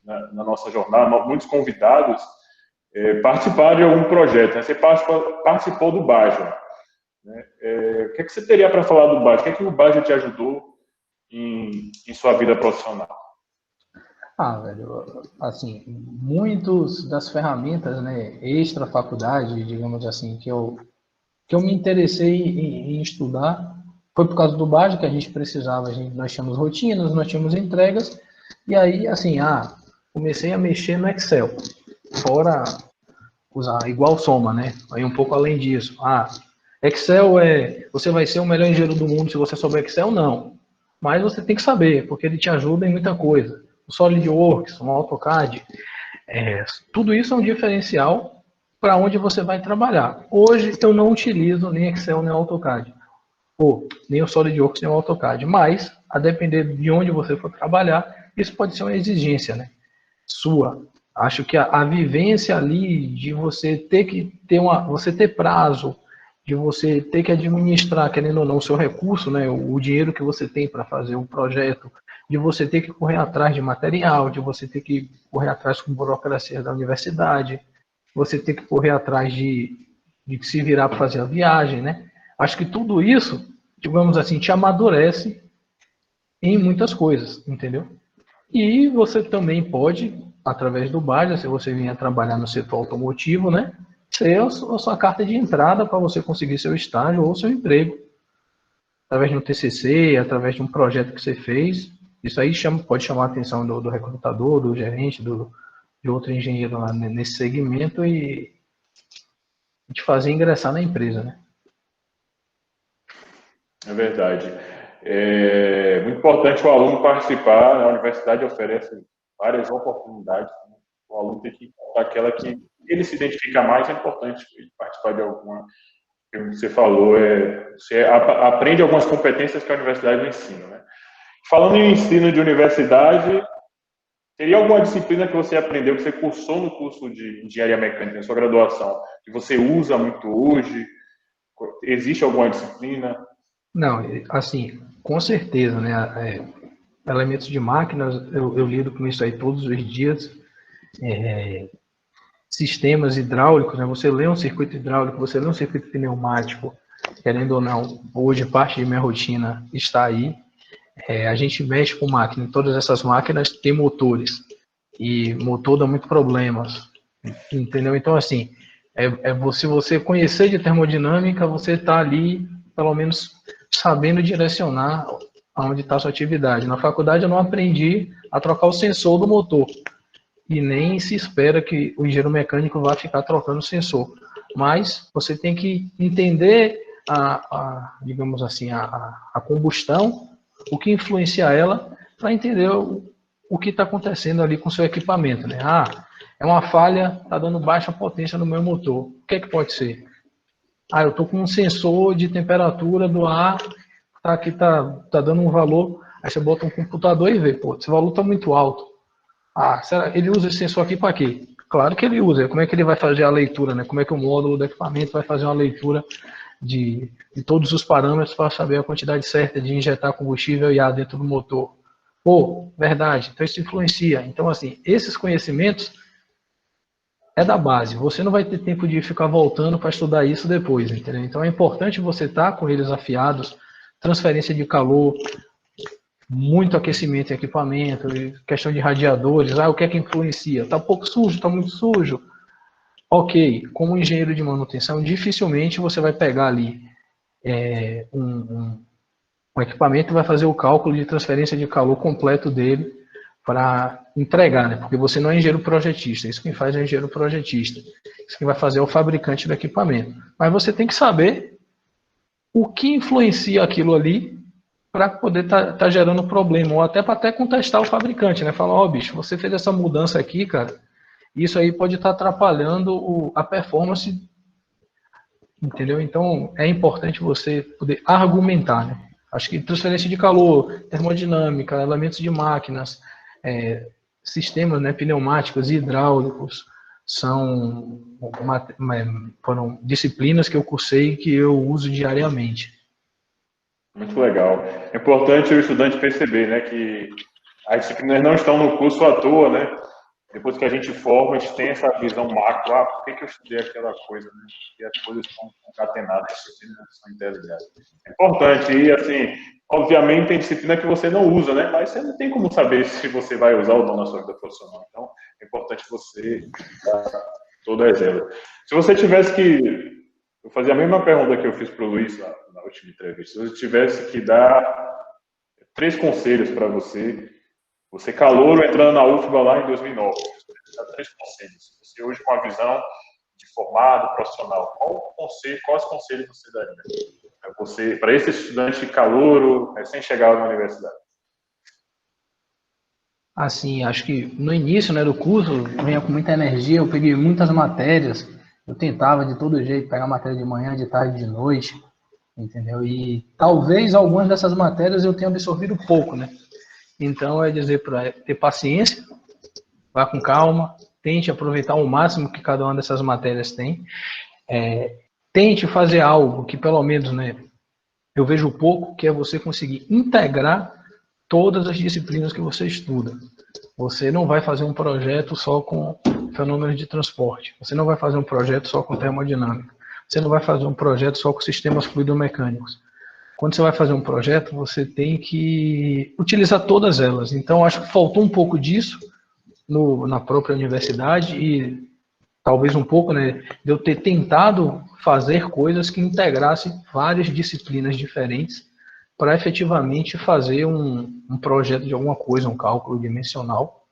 na nossa jornada, muitos convidados, participaram de algum projeto, né? Você participou do BAJA, né? O que é que você teria para falar do BAJA? O que é que o BAJA te ajudou em sua vida profissional? Velho, assim, muitos das ferramentas, né, extra faculdade, digamos assim, que eu me interessei em estudar, foi por causa do BAJA, que a gente precisava, nós tínhamos rotinas, nós tínhamos entregas, e aí, assim, comecei a mexer no Excel, fora usar igual soma, né? Aí um pouco além disso. Excel você vai ser o melhor engenheiro do mundo se você souber Excel? Não. Mas você tem que saber, porque ele te ajuda em muita coisa. O SolidWorks, o AutoCAD, tudo isso é um diferencial para onde você vai trabalhar. Hoje eu não utilizo nem Excel nem AutoCAD, nem o SolidWorks nem o AutoCAD, mas a depender de onde você for trabalhar, isso pode ser uma exigência, né, sua. Acho que a vivência ali de você ter que ter você ter prazo, de você ter que administrar, querendo ou não, o seu recurso, né, o dinheiro que você tem para fazer um projeto, de você ter que correr atrás de material, de você ter que correr atrás com burocracia da universidade, você ter que correr atrás de se virar para fazer a viagem, né? Acho que tudo isso, digamos assim, te amadurece em muitas coisas, entendeu? E você também pode, através do BAJA, se você vier trabalhar no setor automotivo, né, ser a sua carta de entrada para você conseguir seu estágio ou seu emprego. Através de um TCC, através de um projeto que você fez, isso aí pode chamar a atenção do recrutador, do gerente, de outro engenheiro lá nesse segmento e te fazer ingressar na empresa, né? É verdade. É muito importante o aluno participar. A universidade oferece várias oportunidades, né? O aluno tem que encontrar aquela que ele se identifica mais. É importante ele participar de alguma. Como você falou, você aprende algumas competências que a universidade não ensina, né? Falando em ensino de universidade, teria alguma disciplina que você aprendeu, que você cursou no curso de engenharia mecânica, na sua graduação, que você usa muito hoje? Existe alguma disciplina? Não, assim, com certeza, né? Elementos de máquinas, eu lido com isso aí todos os dias. Sistemas hidráulicos, né? Você lê um circuito hidráulico, você lê um circuito pneumático, querendo ou não, hoje parte de minha rotina está aí. A gente mexe com máquina, todas essas máquinas têm motores, e motor dá muito problemas, entendeu? Então, assim, se você conhecer de termodinâmica, você está ali, pelo menos, sabendo direcionar aonde está a sua atividade. Na faculdade eu não aprendi a trocar o sensor do motor, e nem se espera que o engenheiro mecânico vá ficar trocando o sensor. Mas você tem que entender digamos assim, a combustão, o que influencia ela, para entender o que está acontecendo ali com o seu equipamento, né? É uma falha, está dando baixa potência no meu motor. O que é que pode ser? Eu estou com um sensor de temperatura do ar, aqui tá dando um valor, aí você bota um computador e vê, pô, esse valor está muito alto. Ele usa esse sensor aqui para quê? Claro que ele usa. Como é que ele vai fazer a leitura, né? Como é que o módulo do equipamento vai fazer uma leitura de todos os parâmetros para saber a quantidade certa de injetar combustível e ar dentro do motor? Pô, verdade. Então isso influencia. Então, assim, esses conhecimentos é da base. Você não vai ter tempo de ficar voltando para estudar isso depois, entendeu? Então é importante você estar com eles afiados, transferência de calor, muito aquecimento em equipamento, questão de radiadores, o que é que influencia? Está pouco sujo, está muito sujo? Ok, como engenheiro de manutenção, dificilmente você vai pegar ali um equipamento e vai fazer o cálculo de transferência de calor completo dele para entregar, né? Porque você não é engenheiro projetista, isso quem faz é engenheiro projetista. Isso quem vai fazer é o fabricante do equipamento. Mas você tem que saber o que influencia aquilo ali para poder tá gerando problema, ou até para até contestar o fabricante, né? Falar, bicho, você fez essa mudança aqui, cara, isso aí pode estar atrapalhando a performance, entendeu? Então, é importante você poder argumentar, né? Acho que transferência de calor, termodinâmica, elementos de máquinas, sistemas, né, pneumáticos e hidráulicos, foram disciplinas que eu cursei e que eu uso diariamente. Muito legal. É importante o estudante perceber, né, que as disciplinas não estão no curso à toa, né? Depois que a gente forma, a gente tem essa visão macro. Por que eu estudei aquela coisa, né? Porque as coisas estão concatenadas, as disciplinas são interligadas. É importante. E, assim, obviamente tem disciplina que você não usa, né? Mas você não tem como saber se você vai usar ou não na sua vida profissional. Então, é importante você dar todo exemplo. Se você tivesse que... Eu fazia a mesma pergunta que eu fiz para o Luiz na última entrevista. Se você tivesse que dar 3 conselhos para você calouro entrando na UFBA lá em 2009, dá 3 conselhos. Você hoje com a visão de formado, profissional, quais conselhos você daria para esse estudante calouro, recém chegado na universidade? Assim, acho que no início, né, do curso, eu vinha com muita energia, eu peguei muitas matérias, eu tentava de todo jeito pegar matéria de manhã, de tarde, de noite, entendeu? E talvez algumas dessas matérias eu tenha absorvido pouco, né? Então, é dizer para ter paciência, vá com calma, tente aproveitar o máximo que cada uma dessas matérias tem. Tente fazer algo que, pelo menos, né, eu vejo pouco, que é você conseguir integrar todas as disciplinas que você estuda. Você não vai fazer um projeto só com fenômenos de transporte. Você não vai fazer um projeto só com termodinâmica. Você não vai fazer um projeto só com sistemas fluidomecânicos. Quando você vai fazer um projeto, você tem que utilizar todas elas. Então, acho que faltou um pouco disso na própria universidade e talvez um pouco, né, de eu ter tentado fazer coisas que integrassem várias disciplinas diferentes para efetivamente fazer um projeto de alguma coisa, um cálculo dimensional.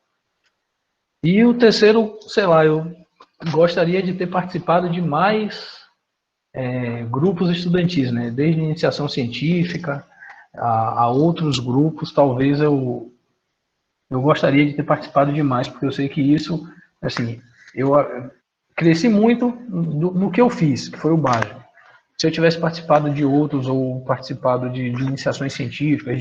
E o terceiro, sei lá, eu gostaria de ter participado de mais grupos estudantis, né? Desde iniciação científica a outros grupos, talvez eu gostaria de ter participado de mais, porque eu sei que isso, assim, eu cresci muito no que eu fiz, que foi o básico. Se eu tivesse participado de outros ou participado de iniciações científicas,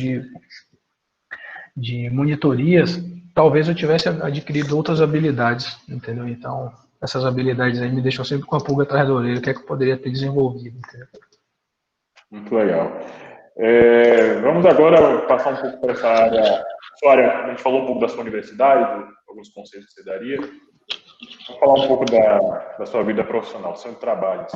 de monitorias, talvez eu tivesse adquirido outras habilidades, entendeu? Então, essas habilidades aí me deixam sempre com a pulga atrás da orelha, o que é que eu poderia ter desenvolvido, entendeu? Muito legal. Vamos agora passar um pouco para essa área. A gente falou um pouco da sua universidade, alguns conselhos que você daria. Vamos falar um pouco da sua vida profissional, seu trabalho.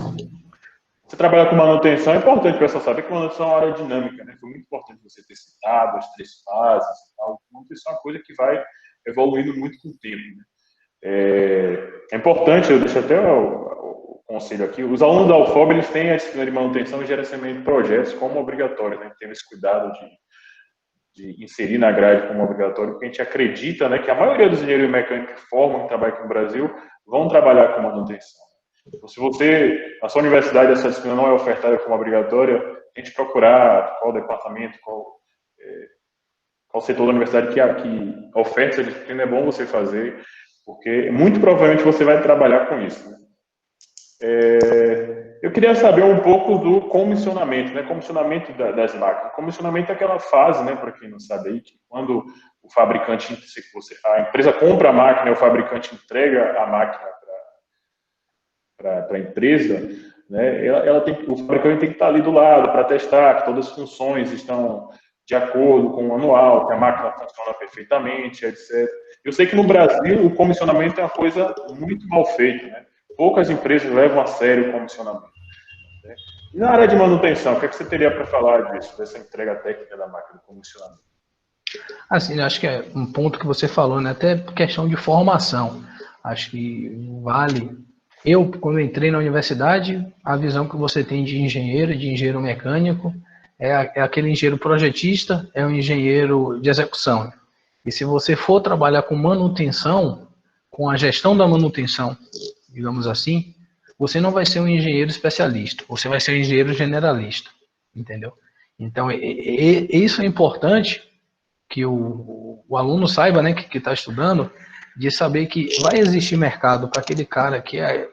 Você trabalhar com manutenção, é importante o pessoal saber que manutenção é uma área dinâmica, né? Foi muito importante você ter citado as 3 fases e tal. Manutenção é uma coisa que vai evoluindo muito com o tempo, né? É importante, eu deixo até o conselho aqui, os alunos da UFOB, eles têm a disciplina de manutenção e gerenciamento de projetos como obrigatório, né? Tem esse cuidado de inserir na grade como obrigatório, porque a gente acredita, né, que a maioria dos engenheiros mecânicos que formam e trabalham aqui no Brasil vão trabalhar com manutenção. Então, se você, na sua universidade, essa disciplina não é ofertada como obrigatória, tente procurar qual departamento, qual setor da universidade que oferta essa disciplina, é bom você fazer, porque muito provavelmente você vai trabalhar com isso, né? Eu queria saber um pouco do comissionamento, né? Comissionamento das máquinas. Comissionamento é aquela fase, né? Para quem não sabe aí, que quando o fabricante, a empresa compra a máquina, o fabricante entrega a máquina para a empresa, né? O fabricante tem que estar ali do lado para testar que todas as funções estão de acordo com o manual, que a máquina funciona perfeitamente, etc. Eu sei que no Brasil o comissionamento é uma coisa muito mal feita, né? Poucas empresas levam a sério o comissionamento, né? E na área de manutenção, o que você teria para falar disso, dessa entrega técnica da máquina, do comissionamento? Assim, acho que é um ponto que você falou, né? Até questão de formação. Acho que vale. Eu, quando entrei na universidade, a visão que você tem de engenheiro mecânico, é aquele engenheiro projetista, é um engenheiro de execução. E se você for trabalhar com manutenção, com a gestão da manutenção, digamos assim, você não vai ser um engenheiro especialista, você vai ser um engenheiro generalista, entendeu? Então, isso é importante que o aluno saiba, né, que está estudando, de saber que vai existir mercado para aquele cara que é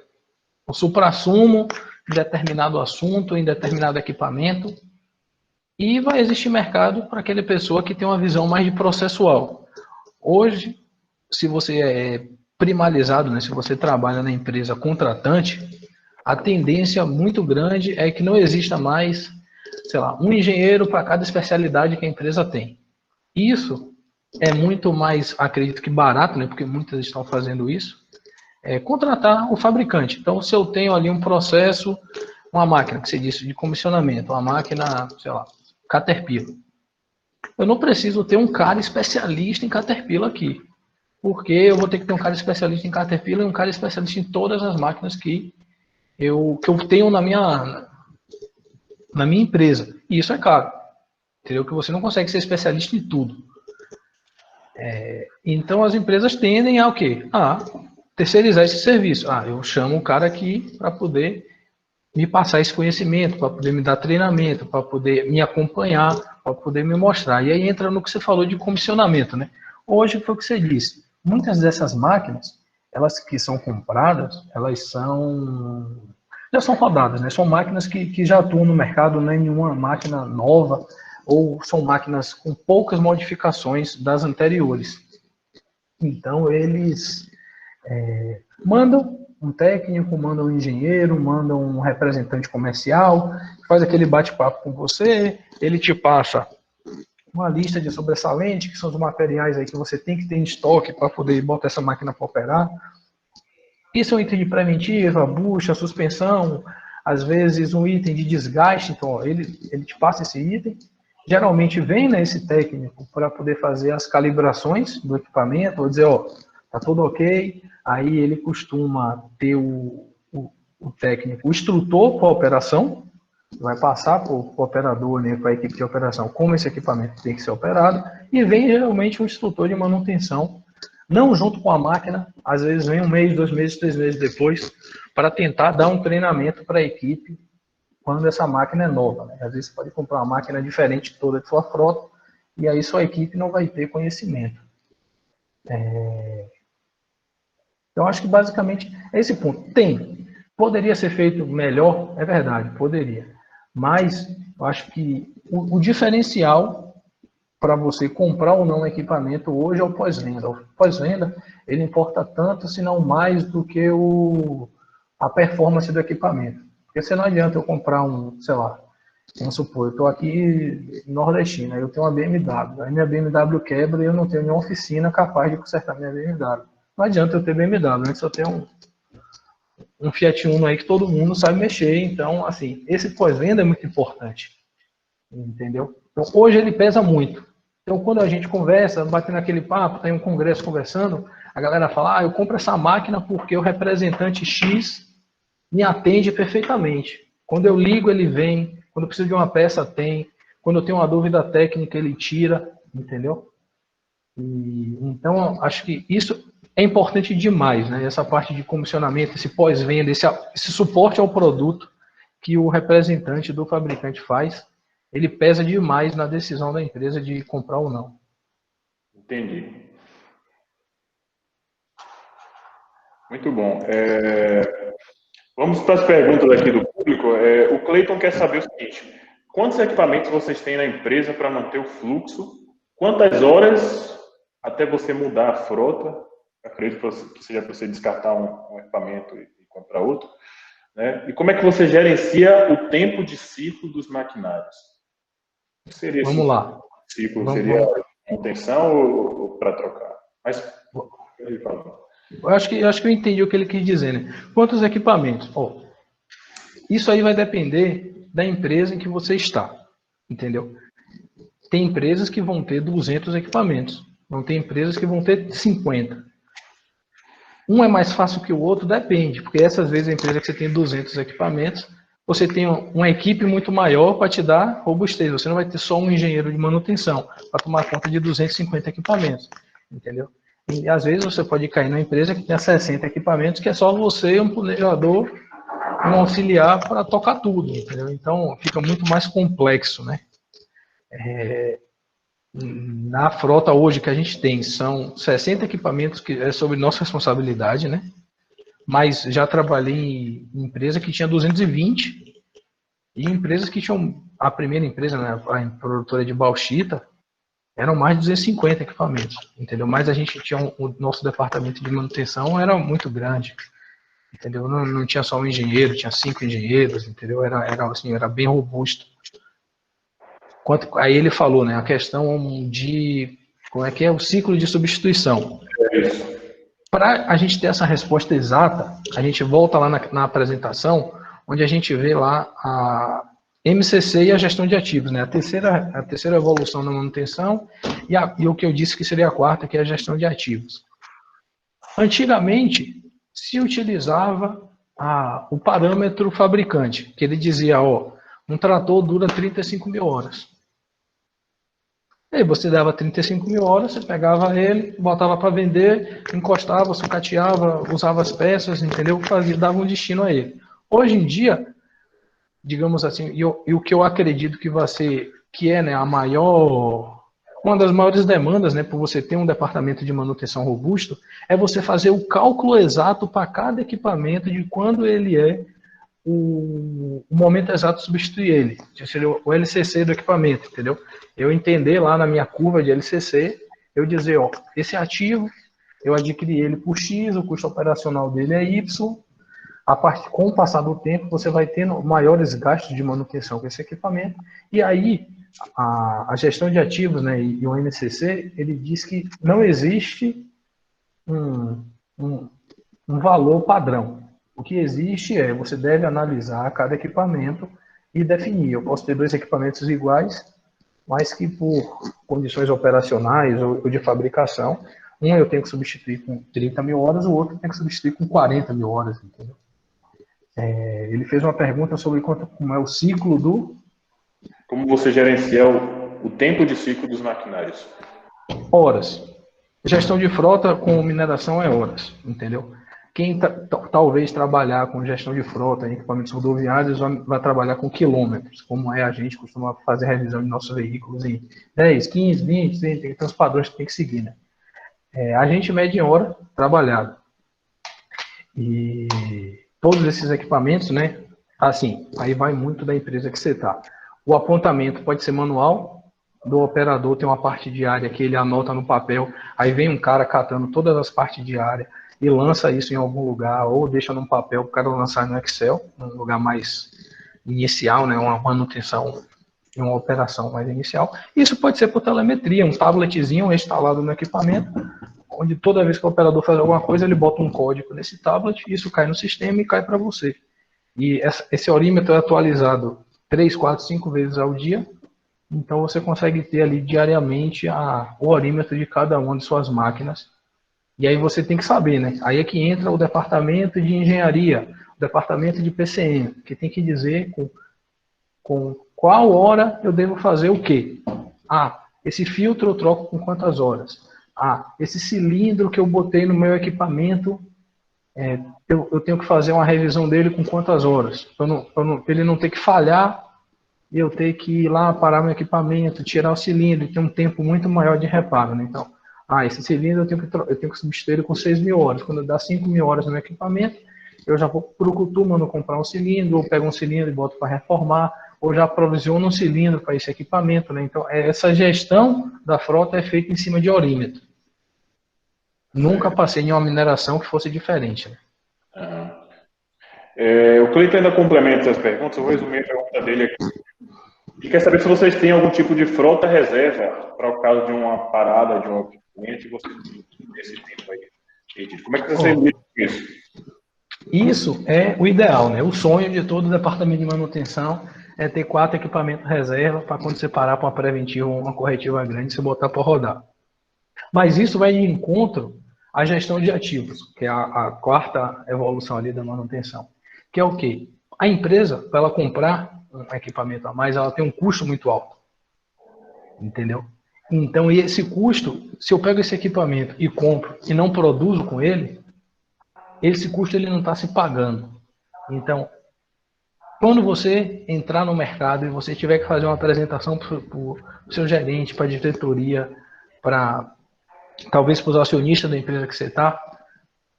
o suprassumo em determinado assunto, em determinado equipamento, e vai existir mercado para aquela pessoa que tem uma visão mais de processual. Hoje, se você é primalizado, né, se você trabalha na empresa contratante, a tendência muito grande é que não exista mais, sei lá, um engenheiro para cada especialidade que a empresa tem. Isso é muito mais, acredito que barato, né, porque muitas estão fazendo isso, é contratar o fabricante. Então, se eu tenho ali um processo, uma máquina, que você disse, de comissionamento, uma máquina, sei lá, Caterpillar. Eu não preciso ter um cara especialista em Caterpillar aqui, porque eu vou ter que ter um cara especialista em Caterpillar e um cara especialista em todas as máquinas que eu tenho na minha empresa. E isso é caro, entendeu? Que você não consegue ser especialista em tudo. Então, as empresas tendem a o quê? A terceirizar esse serviço. Eu chamo o cara aqui para poder me passar esse conhecimento, para poder me dar treinamento, para poder me acompanhar, para poder me mostrar. E aí entra no que você falou de comissionamento, né? Hoje foi o que você disse. Muitas dessas máquinas, elas que são compradas, elas já são rodadas, né? São máquinas que já atuam no mercado, não é nenhuma máquina nova, ou são máquinas com poucas modificações das anteriores. Então, eles mandam um técnico, mandam um engenheiro, mandam um representante comercial, faz aquele bate-papo com você, ele te passa uma lista de sobressalente, que são os materiais aí que você tem que ter em estoque para poder botar essa máquina para operar. Isso é um item de preventiva, bucha, suspensão, às vezes um item de desgaste, então ele te passa esse item. Geralmente vem, né, esse técnico para poder fazer as calibrações do equipamento, ou dizer, tá tudo ok. Aí ele costuma ter o técnico, o instrutor para a operação, vai passar para o operador, né, para a equipe de operação, como esse equipamento tem que ser operado, e vem geralmente um instrutor de manutenção, não junto com a máquina, às vezes vem 1 mês, 2 meses, 3 meses depois, para tentar dar um treinamento para a equipe quando essa máquina é nova, né? Às vezes você pode comprar uma máquina diferente toda de sua frota, e aí sua equipe não vai ter conhecimento. Então, acho que basicamente é esse ponto. Poderia ser feito melhor, é verdade, poderia. Mas eu acho que o diferencial para você comprar ou não um equipamento hoje é o pós-venda. O pós-venda, ele importa tanto, se não mais, do que a performance do equipamento. Porque se não adianta eu comprar sei lá, vamos supor, eu estou aqui em Nordestina, eu tenho uma BMW, aí minha BMW quebra e eu não tenho nenhuma oficina capaz de consertar minha BMW. Não adianta eu ter BMW, antes eu tenho um Fiat Uno aí que todo mundo sabe mexer. Então, assim, esse pós-venda é muito importante, entendeu? Então, hoje ele pesa muito. Então, quando a gente conversa, batendo aquele papo, tem um congresso conversando, a galera fala, eu compro essa máquina porque o representante X me atende perfeitamente. Quando eu ligo, ele vem. Quando eu preciso de uma peça, tem. Quando eu tenho uma dúvida técnica, ele tira, entendeu? Então, acho que isso é importante demais, né? Essa parte de comissionamento, esse pós-venda, esse suporte ao produto que o representante do fabricante faz, ele pesa demais na decisão da empresa de comprar ou não. Entendi. Muito bom. Vamos para as perguntas aqui do público. O Cleiton quer saber o seguinte: quantos equipamentos vocês têm na empresa para manter o fluxo? Quantas horas até você mudar a frota? Acredito que seja para você descartar um equipamento e comprar outro. Né? E como é que você gerencia o tempo de ciclo dos maquinários? Seria Vamos lá. Ciclo seria manutenção ou para trocar? Mas eu acho que eu entendi o que ele quis dizer, né? Quantos equipamentos? Isso aí vai depender da empresa em que você está, entendeu? Tem empresas que vão ter 200 equipamentos, não tem empresas que vão ter 50. Um é mais fácil que o outro, depende, porque essas vezes a empresa que você tem 200 equipamentos, você tem uma equipe muito maior para te dar robustez. Você não vai ter só um engenheiro de manutenção para tomar conta de 250 equipamentos, entendeu? E às vezes você pode cair numa empresa que tem 60 equipamentos, que é só você, um planejador, um auxiliar para tocar tudo, entendeu? Então fica muito mais complexo, né? Na frota hoje que a gente tem, são 60 equipamentos que é sobre nossa responsabilidade, né? Mas já trabalhei em empresa que tinha 220 e empresas que tinham, a primeira empresa, né, a produtora de bauxita, eram mais de 250 equipamentos, entendeu? Mas a gente tinha o nosso departamento de manutenção era muito grande, entendeu? Não tinha só um engenheiro, tinha 5 engenheiros, entendeu? Era bem robusto. Aí ele falou, né, a questão de como é que é o ciclo de substituição. Para a gente ter essa resposta exata, a gente volta lá na apresentação, onde a gente vê lá a MCC e a gestão de ativos, né? A terceira evolução na manutenção e o que eu disse que seria a quarta, que é a gestão de ativos. Antigamente, se utilizava o parâmetro fabricante, que ele dizia, um trator dura 35 mil horas. E aí você dava 35 mil horas, você pegava ele, botava para vender, encostava, sucateava, usava as peças, entendeu? Dava um destino a ele. Hoje em dia, digamos assim, e o que eu acredito que vai ser, que é, né, uma das maiores demandas, né, por você ter um departamento de manutenção robusto, é você fazer o cálculo exato para cada equipamento de quando ele é o momento exato de substituir ele, que seria o LCC do equipamento, entendeu? Eu entender lá na minha curva de LCC, eu dizer, esse ativo, eu adquiri ele por X, o custo operacional dele é Y, com o passar do tempo, você vai tendo maiores gastos de manutenção com esse equipamento, e aí a gestão de ativos, né, e o MCC, ele diz que não existe um valor padrão. O que existe você deve analisar cada equipamento e definir. Eu posso ter 2 equipamentos iguais, mas que por condições operacionais ou de fabricação, um eu tenho que substituir com 30 mil horas, o outro eu tenho que substituir com 40 mil horas, entendeu? Ele fez uma pergunta sobre como é o ciclo do... Como você gerencia o tempo de ciclo dos maquinários? Horas. Gestão de frota com mineração é horas, entendeu? Quem talvez trabalhar com gestão de frota em equipamentos rodoviários vai trabalhar com quilômetros, como a gente costuma fazer revisão de nossos veículos em 10, 15, 20, 30, tem os padrões que tem que seguir, né? A gente mede em hora trabalhada. E todos esses equipamentos, né? Assim, aí vai muito da empresa que você está. O apontamento pode ser manual, do operador tem uma parte diária que ele anota no papel, aí vem um cara catando todas as partes diárias, e lança isso em algum lugar, ou deixa num papel para o cara lançar no Excel, num lugar mais inicial, né, uma manutenção, uma operação mais inicial. Isso pode ser por telemetria, um tabletzinho instalado no equipamento, onde toda vez que o operador faz alguma coisa, ele bota um código nesse tablet, isso cai no sistema e cai para você. E esse orímetro é atualizado 3, 4, 5 vezes ao dia, então você consegue ter ali diariamente o orímetro de cada uma de suas máquinas. E aí você tem que saber, né? Aí é que entra o departamento de engenharia, o departamento de PCM, que tem que dizer com qual hora eu devo fazer o quê. Esse filtro eu troco com quantas horas. Esse cilindro que eu botei no meu equipamento, eu tenho que fazer uma revisão dele com quantas horas. Ele não ter que falhar e eu ter que ir lá parar meu equipamento, tirar o cilindro e ter um tempo muito maior de reparo, né? Então, esse cilindro eu tenho que substituir ele com 6.000 horas. Quando eu dar 5.000 horas no meu equipamento, eu já vou para o Cutumano comprar um cilindro, ou pego um cilindro e boto para reformar, ou já aprovisiono um cilindro para esse equipamento, né? Então, essa gestão da frota é feita em cima de orímetro. Nunca passei em uma mineração que fosse diferente, né? O Cleiton ainda complementa as perguntas, eu vou resumir a pergunta dele aqui. Ele quer saber se vocês têm algum tipo de frota reserva para o caso de uma parada de um cliente e vocês têm esse tempo aí. Como é que vocês lidam com isso? Isso é o ideal, né? O sonho de todo departamento de manutenção é ter 4 equipamentos reserva para quando você parar para uma preventiva ou uma corretiva grande, você botar para rodar. Mas isso vai de encontro à gestão de ativos, que é a quarta evolução ali da manutenção. Que é o quê? A empresa, para ela comprar um equipamento a mais, ela tem um custo muito alto. Entendeu? Então, esse custo, se eu pego esse equipamento e compro e não produzo com ele, esse custo ele não está se pagando. Então, quando você entrar no mercado e você tiver que fazer uma apresentação para o seu gerente, para a diretoria, talvez para os acionistas da empresa que você está,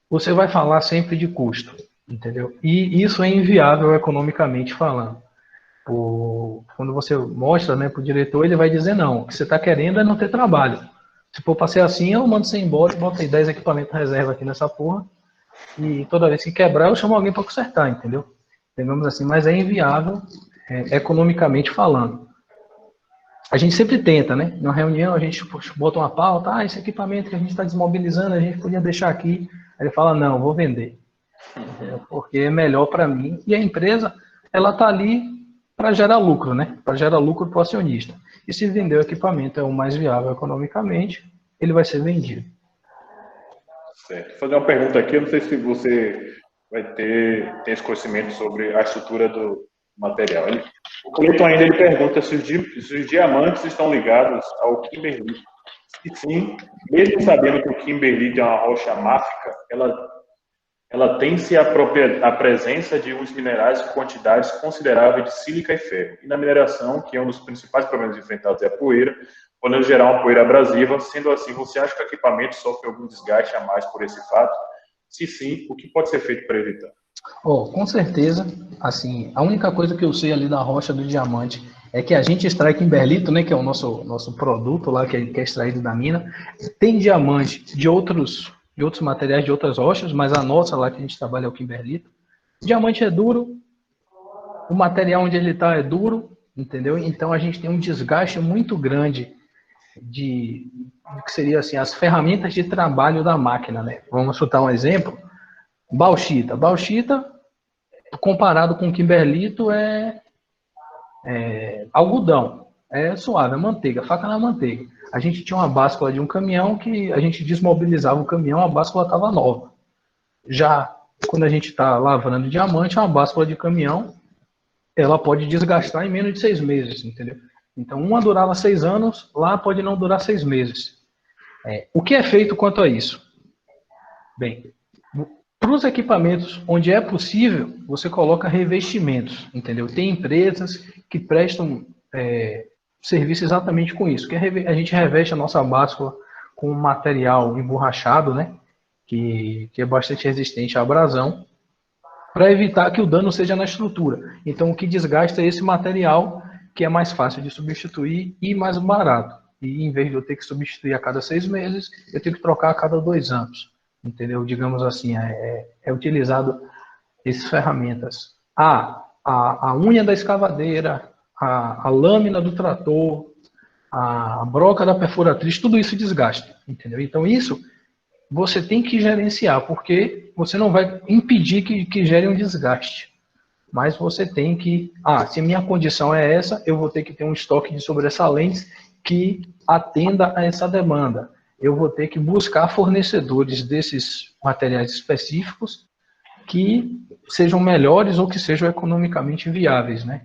você vai falar sempre de custo, entendeu? E isso é inviável economicamente falando. Quando você mostra, né, para o diretor, ele vai dizer não, o que você está querendo é não ter trabalho. Se for para ser assim, eu mando você embora e boto aí 10 equipamentos reserva aqui nessa porra, e toda vez que quebrar, eu chamo alguém para consertar, entendeu? Digamos assim, mas é inviável economicamente falando. A gente sempre tenta, né? Na reunião a gente bota uma pauta, esse equipamento que a gente está desmobilizando, a gente podia deixar aqui. Aí ele fala, não, vou vender. Porque é melhor para mim. E a empresa, ela está ali para gerar lucro, né? Para gerar lucro para o acionista. E se vender o equipamento é o mais viável economicamente, ele vai ser vendido. Certo. Vou fazer uma pergunta aqui, eu não sei se você vai ter esse conhecimento sobre a estrutura do material. O Cleiton ainda ele pergunta se os diamantes estão ligados ao Kimberlite. E sim, mesmo sabendo que o Kimberlite é uma rocha máfica, ela tem-se a presença de uns minerais com quantidades consideráveis de sílica e ferro. E na mineração, que é um dos principais problemas enfrentados é a poeira, podendo gerar uma poeira abrasiva. Sendo assim, você acha que o equipamento sofre algum desgaste a mais por esse fato? Se sim, o que pode ser feito para evitar? Com certeza, assim, a única coisa que eu sei ali da rocha do diamante é que a gente extrai kimberlito, né, que é o nosso produto lá que é extraído da mina. Tem diamante de outros materiais de outras rochas, mas a nossa lá que a gente trabalha é o kimberlito. Diamante é duro, o material onde ele está é duro, entendeu? Então a gente tem um desgaste muito grande de que seria assim as ferramentas de trabalho da máquina, né? Vamos citar um exemplo. Bauxita, comparado com kimberlito, é algodão, é suave, é manteiga, faca na manteiga. A gente tinha uma báscula de um caminhão que a gente desmobilizava o caminhão, a báscula estava nova. Já quando a gente está lavrando diamante, uma báscula de caminhão, ela pode desgastar em menos de 6 meses, entendeu? Então, uma durava 6 anos, lá pode não durar 6 meses. O que é feito quanto a isso? Bem, para os equipamentos onde é possível, você coloca revestimentos, entendeu? Tem empresas que prestam serviço exatamente com isso, que a gente reveste a nossa báscula com um material emborrachado, né? Que é bastante resistente à abrasão, para evitar que o dano seja na estrutura. Então, o que desgasta é esse material, que é mais fácil de substituir e mais barato. E em vez de eu ter que substituir a cada 6 meses, eu tenho que trocar a cada 2 anos. Entendeu? Digamos assim, é utilizado essas ferramentas. A unha da escavadeira, a lâmina do trator, a broca da perfuratriz, tudo isso desgasta, entendeu? Então isso você tem que gerenciar, porque você não vai impedir que gere um desgaste. Mas você tem que, se minha condição é essa, eu vou ter que ter um estoque de sobressalentes que atenda a essa demanda. Eu vou ter que buscar fornecedores desses materiais específicos que sejam melhores ou que sejam economicamente viáveis, né?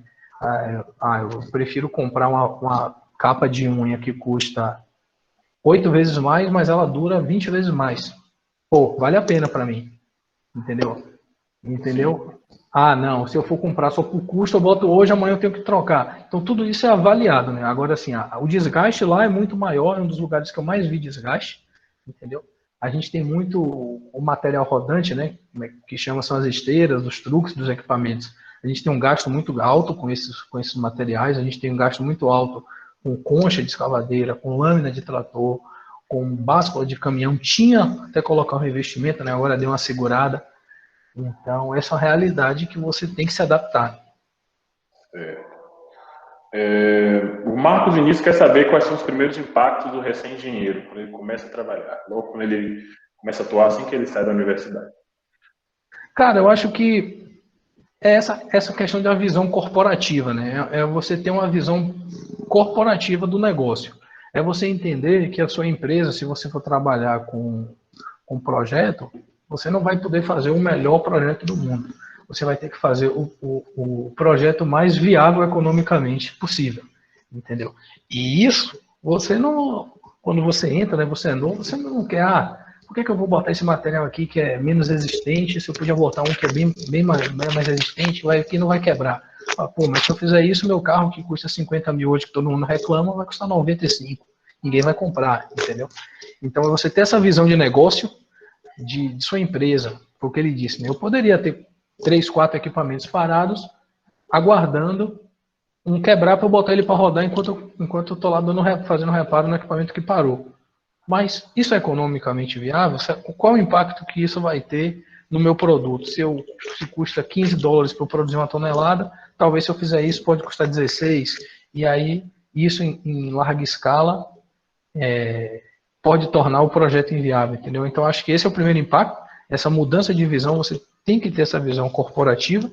Eu prefiro comprar uma capa de unha que custa 8 vezes mais, mas ela dura 20 vezes mais. Pô, vale a pena para mim, entendeu? Entendeu? Não, se eu for comprar só por custo, eu boto hoje, amanhã eu tenho que trocar. Então, tudo isso é avaliado, né? Agora, assim, o desgaste lá é muito maior, é um dos lugares que eu mais vi desgaste, entendeu? A gente tem muito o material rodante, né? Que chama são as esteiras, os truques dos equipamentos. A gente tem um gasto muito alto com esses materiais, a gente tem um gasto muito alto com concha de escavadeira, com lâmina de trator, com báscula de caminhão. Tinha até colocar um revestimento, né? Agora deu uma segurada. Então, essa é uma realidade que você tem que se adaptar. O Marcos Vinícius quer saber quais são os primeiros impactos do recém-engenheiro, quando ele começa a trabalhar, logo quando ele começa a atuar assim que ele sai da universidade. Cara, eu acho que é essa questão da visão corporativa, né? É você ter uma visão corporativa do negócio. É você entender que a sua empresa, se você for trabalhar com um projeto, você não vai poder fazer o melhor projeto do mundo. Você vai ter que fazer o projeto mais viável economicamente possível, entendeu? E isso, você não, quando você entra, né, você é novo, você não quer, por que eu vou botar esse material aqui que é menos resistente, se eu podia botar um que é bem mais resistente, que não vai quebrar. Mas se eu fizer isso, meu carro que custa 50 mil hoje, que todo mundo reclama, vai custar 95. Ninguém vai comprar, entendeu? Então, você ter essa visão de negócio de sua empresa, foi o que ele disse, né? Eu poderia ter 3, 4 equipamentos parados, aguardando um quebrar para eu botar ele para rodar enquanto eu estou lá fazendo reparo no equipamento que parou. Mas isso é economicamente viável? Qual o impacto que isso vai ter no meu produto? Se custa $15 para eu produzir uma tonelada, talvez se eu fizer isso pode custar 16. E aí, isso em larga escala pode tornar o projeto inviável, entendeu? Então, acho que esse é o primeiro impacto, essa mudança de visão, você tem que ter essa visão corporativa,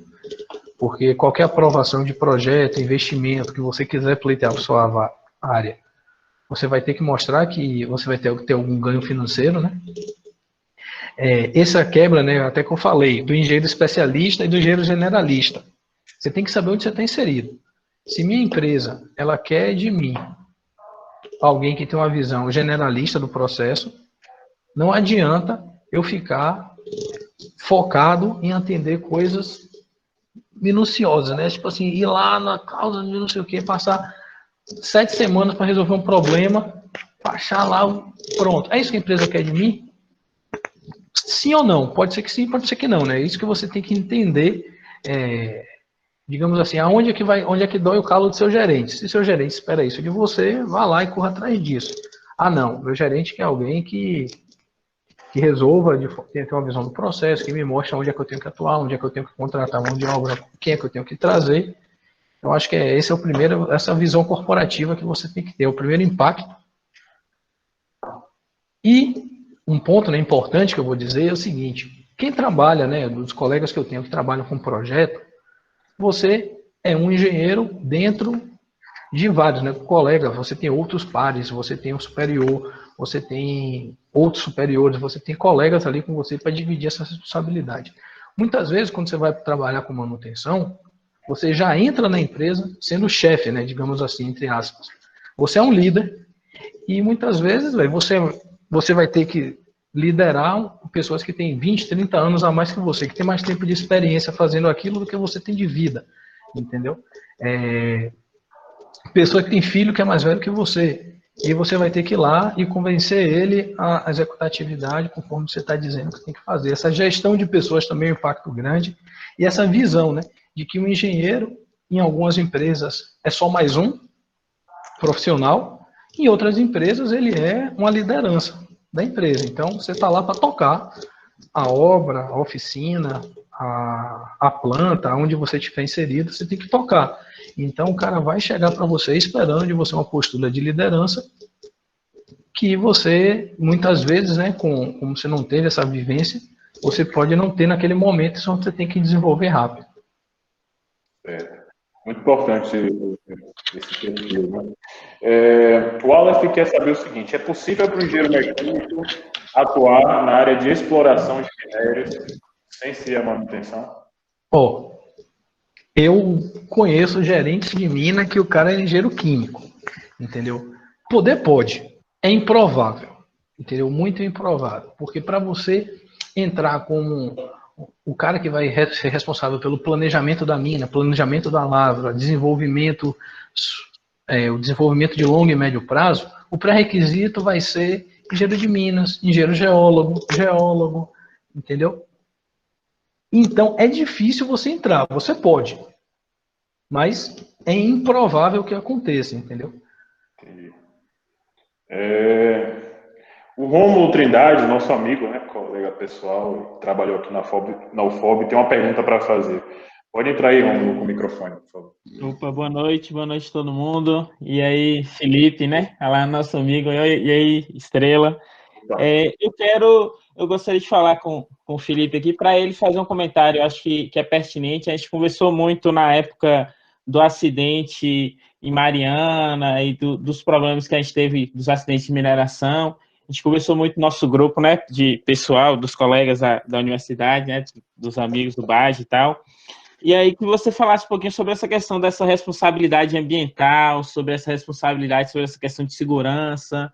porque qualquer aprovação de projeto, investimento que você quiser pleitear para sua área, você vai ter que mostrar que você vai ter algum ganho financeiro, né? Essa quebra, né, até que eu falei, do engenheiro especialista e do engenheiro generalista. Você tem que saber onde você está inserido. Se minha empresa, ela quer de mim alguém que tem uma visão generalista do processo, não adianta eu ficar focado em atender coisas minuciosas, né? Tipo assim, ir lá na causa de não sei o que, passar 7 semanas para resolver um problema, achar lá, pronto. É isso que a empresa quer de mim? Sim ou não? Pode ser que sim, pode ser que não, né? É isso que você tem que entender, digamos assim, onde é que dói o calo do seu gerente. Se seu gerente espera isso de você, vá lá e corra atrás disso. Não, meu gerente quer alguém que resolva, ter uma visão do processo, que me mostre onde é que eu tenho que atuar, onde é que eu tenho que contratar mão de obra, quem é que eu tenho que trazer. Eu acho que esse é o primeiro, essa visão corporativa que você tem que ter, o primeiro impacto. E um ponto, né, importante que eu vou dizer é o seguinte, quem trabalha, né, dos colegas que eu tenho que trabalham com projeto, você é um engenheiro dentro de vários, né, colegas, você tem outros pares, você tem um superior, você tem outros superiores, você tem colegas ali com você para dividir essa responsabilidade. Muitas vezes, quando você vai trabalhar com manutenção, você já entra na empresa sendo chefe, né, digamos assim, entre aspas. Você é um líder e muitas vezes você vai ter que liderar pessoas que têm 20, 30 anos a mais que você, que tem mais tempo de experiência fazendo aquilo do que você tem de vida, entendeu? Pessoa que tem filho que é mais velho que você, e você vai ter que ir lá e convencer ele a executar a atividade conforme você está dizendo que tem que fazer. Essa gestão de pessoas também é um impacto grande, e essa visão, né, de que o engenheiro, em algumas empresas, é só mais um profissional, em outras empresas ele é uma liderança da empresa. Então, você está lá para tocar a obra, a oficina, a planta, onde você estiver inserido, você tem que tocar. Então, o cara vai chegar para você esperando de você uma postura de liderança que você, muitas vezes, né, como você não teve essa vivência, você pode não ter naquele momento, só você tem que desenvolver rápido. Muito importante esse perfil, né? O Aleph quer saber o seguinte: é possível para o engenheiro mecânico atuar na área de exploração de minérios sem ser a manutenção? Ó, eu conheço gerentes de mina que o cara é engenheiro químico, entendeu? Poder pode, é improvável, entendeu? Muito improvável, porque para você entrar como o cara que vai ser responsável pelo planejamento da mina, planejamento da lavra, desenvolvimento, o desenvolvimento de longo e médio prazo, o pré-requisito vai ser engenheiro de minas, engenheiro geólogo, entendeu? Então é difícil você entrar, você pode, mas é improvável que aconteça, entendeu? Entendi. O Rômulo Trindade, nosso amigo, né, colega pessoal, trabalhou aqui na UFOB, tem uma pergunta para fazer. Pode entrar aí, Rômulo, com o microfone, por favor. Opa, boa noite todo mundo. E aí, Felipe, né? Olha lá, nosso amigo. E aí, Estrela. Eu gostaria de falar com o Felipe aqui para ele fazer um comentário, eu acho que é pertinente. A gente conversou muito na época do acidente em Mariana e dos problemas que a gente teve dos acidentes de mineração. A gente conversou muito no nosso grupo, né, de pessoal, dos colegas da universidade, né, dos amigos do BAGE e tal. E aí que você falasse um pouquinho sobre essa questão dessa responsabilidade ambiental, sobre essa responsabilidade, sobre essa questão de segurança.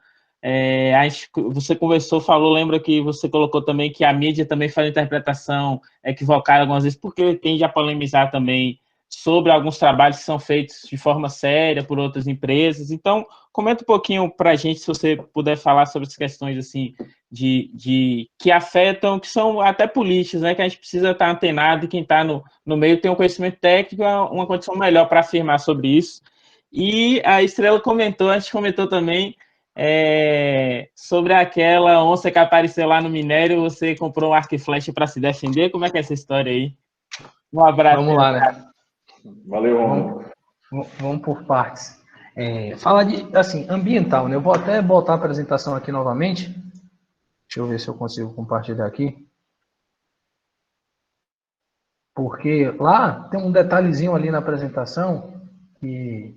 Você conversou, falou, lembra que você colocou também que a mídia também faz interpretação equivocada algumas vezes, porque tende a polemizar também sobre alguns trabalhos que são feitos de forma séria por outras empresas. Então, comenta um pouquinho para a gente, se você puder falar sobre as questões assim que afetam, que são até políticas, né? Que a gente precisa estar antenado e quem está no meio tem um conhecimento técnico, uma condição melhor para afirmar sobre isso. E a Estrela comentou, a gente comentou também sobre aquela onça que apareceu lá no minério, você comprou um arco e flecha para se defender. Como é que é essa história aí? Um abraço. Vamos lá, né? Valeu, Rômulo. Vamos por partes. Fala de, assim, ambiental, né? Eu vou até botar a apresentação aqui novamente. Deixa eu ver se eu consigo compartilhar aqui. Porque lá tem um detalhezinho ali na apresentação que...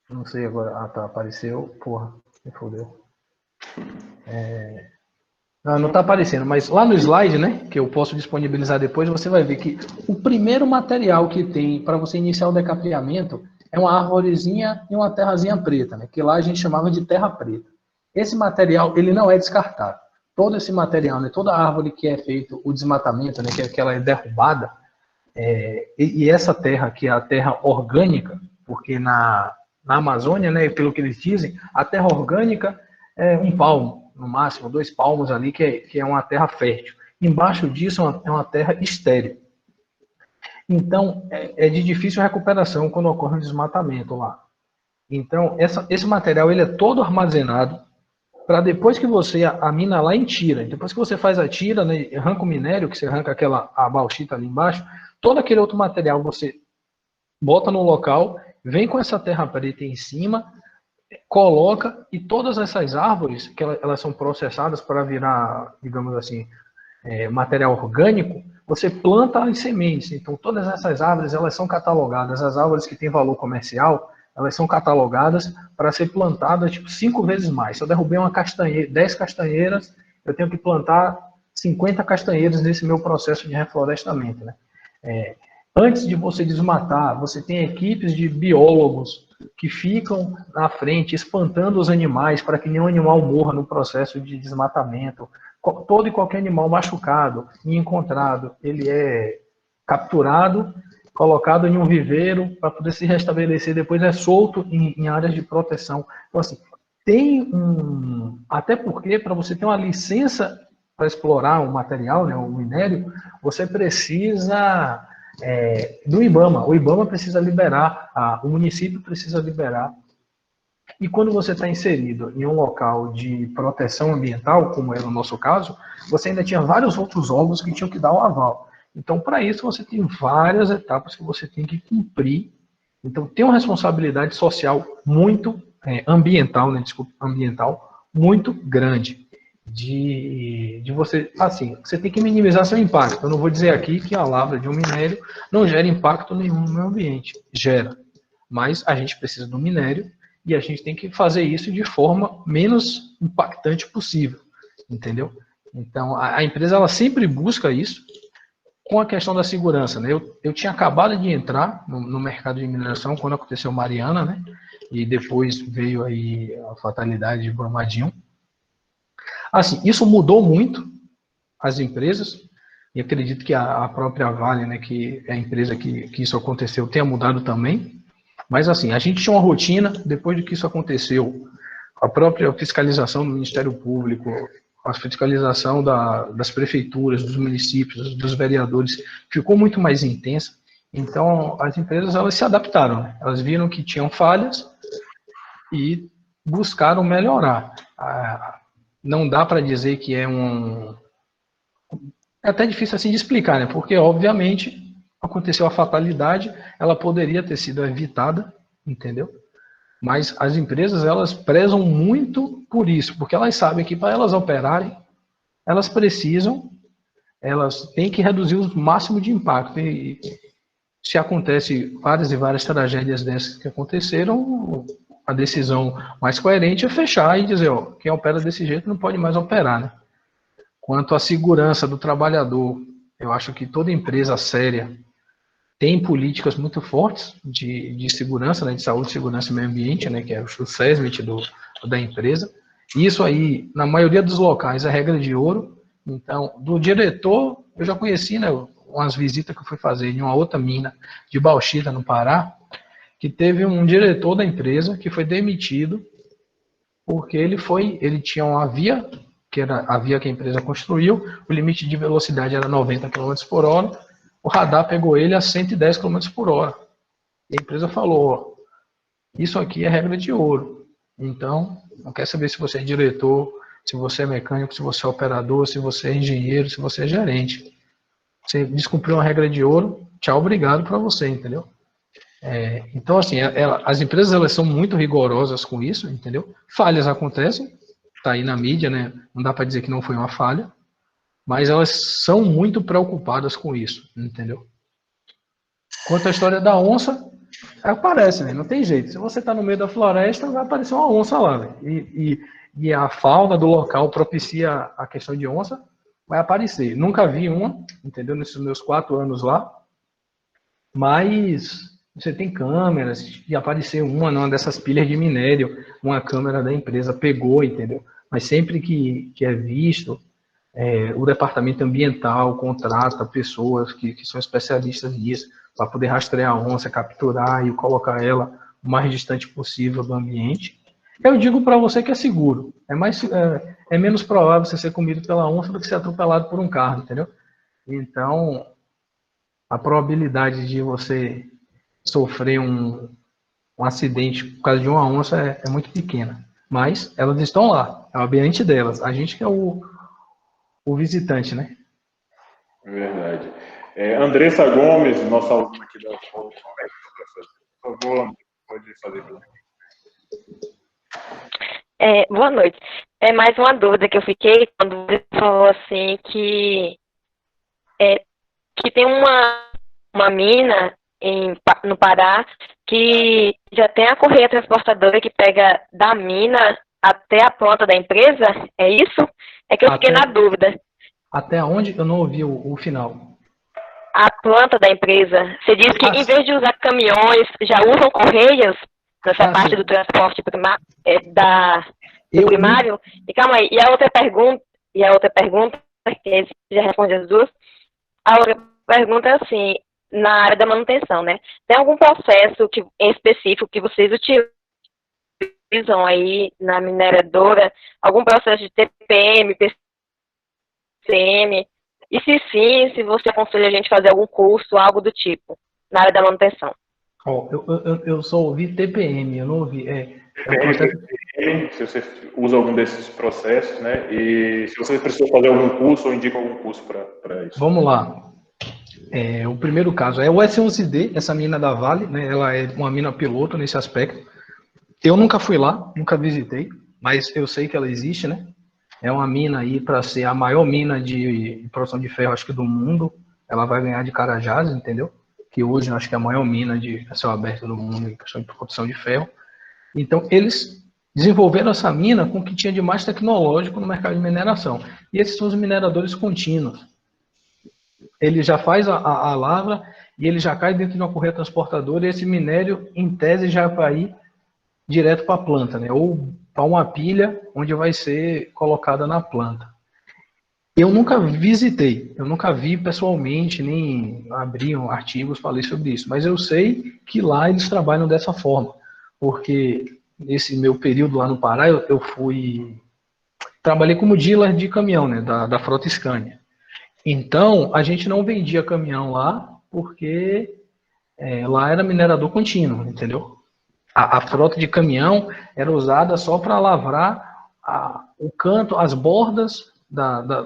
Não sei agora. Ah, tá, apareceu. Porra, me fodeu. Não está aparecendo, mas lá no slide, né, que eu posso disponibilizar depois, você vai ver que o primeiro material que tem para você iniciar o decapeamento é uma arvorezinha e uma terrazinha preta, né, que lá a gente chamava de terra preta. Esse material, ele não é descartado. Todo esse material, né, toda árvore que é feito o desmatamento, né, que ela é derrubada, e essa terra, que é a terra orgânica, porque na Amazônia, né, pelo que eles dizem, a terra orgânica é um palmo, no máximo 2 palmos ali, que é uma terra fértil. Embaixo disso é uma terra estéril. Então, é de difícil recuperação quando ocorre um desmatamento lá. Então, esse material ele é todo armazenado para depois que você a mina lá em tira. Depois que você faz a tira, né, arranca o minério, que você arranca a bauxita ali embaixo, todo aquele outro material você bota no local, vem com essa terra preta em cima, coloca, e todas essas árvores, que elas são processadas para virar, digamos assim, material orgânico, você planta as sementes. Então, todas essas árvores, elas são catalogadas. As árvores que têm valor comercial, elas são catalogadas para ser plantadas, tipo, 5 vezes mais. Se eu derrubei 10 castanheiras, eu tenho que plantar 50 castanheiras nesse meu processo de reflorestamento, né? Antes de você desmatar, você tem equipes de biólogos que ficam na frente espantando os animais para que nenhum animal morra no processo de desmatamento. Todo e qualquer animal machucado e encontrado, ele é capturado, colocado em um viveiro para poder se restabelecer, depois é solto em áreas de proteção. Então, assim, até porque para você ter uma licença para explorar o material, né, o minério, você precisa do IBAMA. O IBAMA precisa liberar, o município precisa liberar. E quando você está inserido em um local de proteção ambiental, como era o nosso caso, você ainda tinha vários outros órgãos que tinham que dar o aval. Então, para isso, você tem várias etapas que você tem que cumprir Então, tem uma responsabilidade social muito ambiental, né, desculpa, ambiental, muito grande. De você, assim, você tem que minimizar seu impacto. Eu não vou dizer aqui que a lavra de um minério não gera impacto nenhum no meio ambiente. Gera. Mas a gente precisa do minério e a gente tem que fazer isso de forma menos impactante possível. Entendeu? Então, a empresa ela sempre busca isso com a questão da segurança. Né? Eu tinha acabado de entrar no mercado de mineração quando aconteceu Mariana, né? E depois veio aí a fatalidade de Brumadinho. Assim, isso mudou muito as empresas, e acredito que a própria Vale, né, que é a empresa que isso aconteceu, tenha mudado também. Mas assim, a gente tinha uma rotina, depois de que isso aconteceu, a própria fiscalização do Ministério Público, a fiscalização das prefeituras, dos municípios, dos vereadores, ficou muito mais intensa. Então, as empresas elas se adaptaram, né? Elas viram que tinham falhas e buscaram melhorar. Não dá para dizer que é um... É até difícil assim de explicar, né? Porque, obviamente, aconteceu a fatalidade, ela poderia ter sido evitada, entendeu? Mas as empresas, elas prezam muito por isso, porque elas sabem que para elas operarem, elas têm que reduzir o máximo de impacto. E se acontece várias e várias tragédias dessas que aconteceram, a decisão mais coerente é fechar e dizer, ó, quem opera desse jeito não pode mais operar, né? Quanto à segurança do trabalhador, eu acho que toda empresa séria tem políticas muito fortes de segurança, né, de saúde, segurança e meio ambiente, né, que é o SESMIT da empresa. Isso aí, na maioria dos locais, é regra de ouro. Então, do diretor, eu já conheci, né, umas visitas que eu fui fazer em uma outra mina de Bauxita, no Pará, que teve um diretor da empresa que foi demitido porque ele tinha uma via, que era a via que a empresa construiu, o limite de velocidade era 90 km por hora, o radar pegou ele a 110 km por hora. E a empresa falou, ó, isso aqui é regra de ouro. Então, não quer saber se você é diretor, se você é mecânico, se você é operador, se você é engenheiro, se você é gerente. Você descumpriu uma regra de ouro, tchau, obrigado para você, entendeu? Então, assim, as empresas elas são muito rigorosas com isso, entendeu? Falhas acontecem, tá aí na mídia, né? Não dá para dizer que não foi uma falha, mas elas são muito preocupadas com isso, entendeu? Quanto à história da onça, aparece, né? Não tem jeito. Se você está no meio da floresta, vai aparecer uma onça lá, né? E a fauna do local propicia a questão de onça, vai aparecer. Nunca vi uma, entendeu? Nesses meus 4 anos lá, mas você tem câmeras, e apareceu uma numa dessas pilhas de minério, uma câmera da empresa pegou, entendeu? Mas sempre que é visto, o departamento ambiental contrata pessoas que são especialistas nisso, para poder rastrear a onça, capturar e colocar ela o mais distante possível do ambiente. Eu digo para você que é seguro. É menos provável você ser comido pela onça do que ser atropelado por um carro, entendeu? Então, a probabilidade de você sofrer um acidente por causa de uma onça é muito pequena. Mas elas estão lá, é o ambiente delas. A gente que é o visitante, né? Verdade. Andressa Gomes, nossa aluna aqui da escola, por favor, pode fazer para boa noite. É mais uma dúvida que eu fiquei quando você falou assim que tem uma mina no Pará que já tem a correia transportadora que pega da mina até a planta da empresa, é isso? É que eu fiquei na dúvida. Até onde? Eu não ouvi o final. A planta da empresa. Você disse que em vez de usar caminhões, já usam correias nessa parte do transporte primário, primário? E calma aí, e a outra pergunta, que já responde as duas, a outra pergunta é assim, na área da manutenção, né? Tem algum processo em específico que vocês utilizam aí na mineradora? Algum processo de TPM, PCM? E se sim, se você aconselha a gente a fazer algum curso, algo do tipo, na área da manutenção? Eu só ouvi TPM, eu não ouvi. Se você usa algum desses processos, né? E se você precisa fazer algum curso ou indica algum curso para isso. Vamos lá. O primeiro caso é o S11D, essa mina da Vale, né? Ela é uma mina piloto nesse aspecto. Eu nunca fui lá, nunca visitei, mas eu sei que ela existe, né? É uma mina aí para ser a maior mina de produção de ferro, acho que do mundo. Ela vai ganhar de Carajás, entendeu? Que hoje eu acho que é a maior mina de céu aberto do mundo em questão de produção de ferro. Então, eles desenvolveram essa mina com o que tinha de mais tecnológico no mercado de mineração. E esses são os mineradores contínuos. Ele já faz a lavra e ele já cai dentro de uma correia transportadora e esse minério, em tese, já vai ir direto para a planta, né? Ou para uma pilha onde vai ser colocada na planta. Eu nunca visitei, eu nunca vi pessoalmente, nem abri artigos, falei sobre isso, mas eu sei que lá eles trabalham dessa forma, porque nesse meu período lá no Pará, eu trabalhei como dealer de caminhão, né, da frota Scania. Então, a gente não vendia caminhão lá, porque lá era minerador contínuo, entendeu? A frota de caminhão era usada só para lavrar o canto, as bordas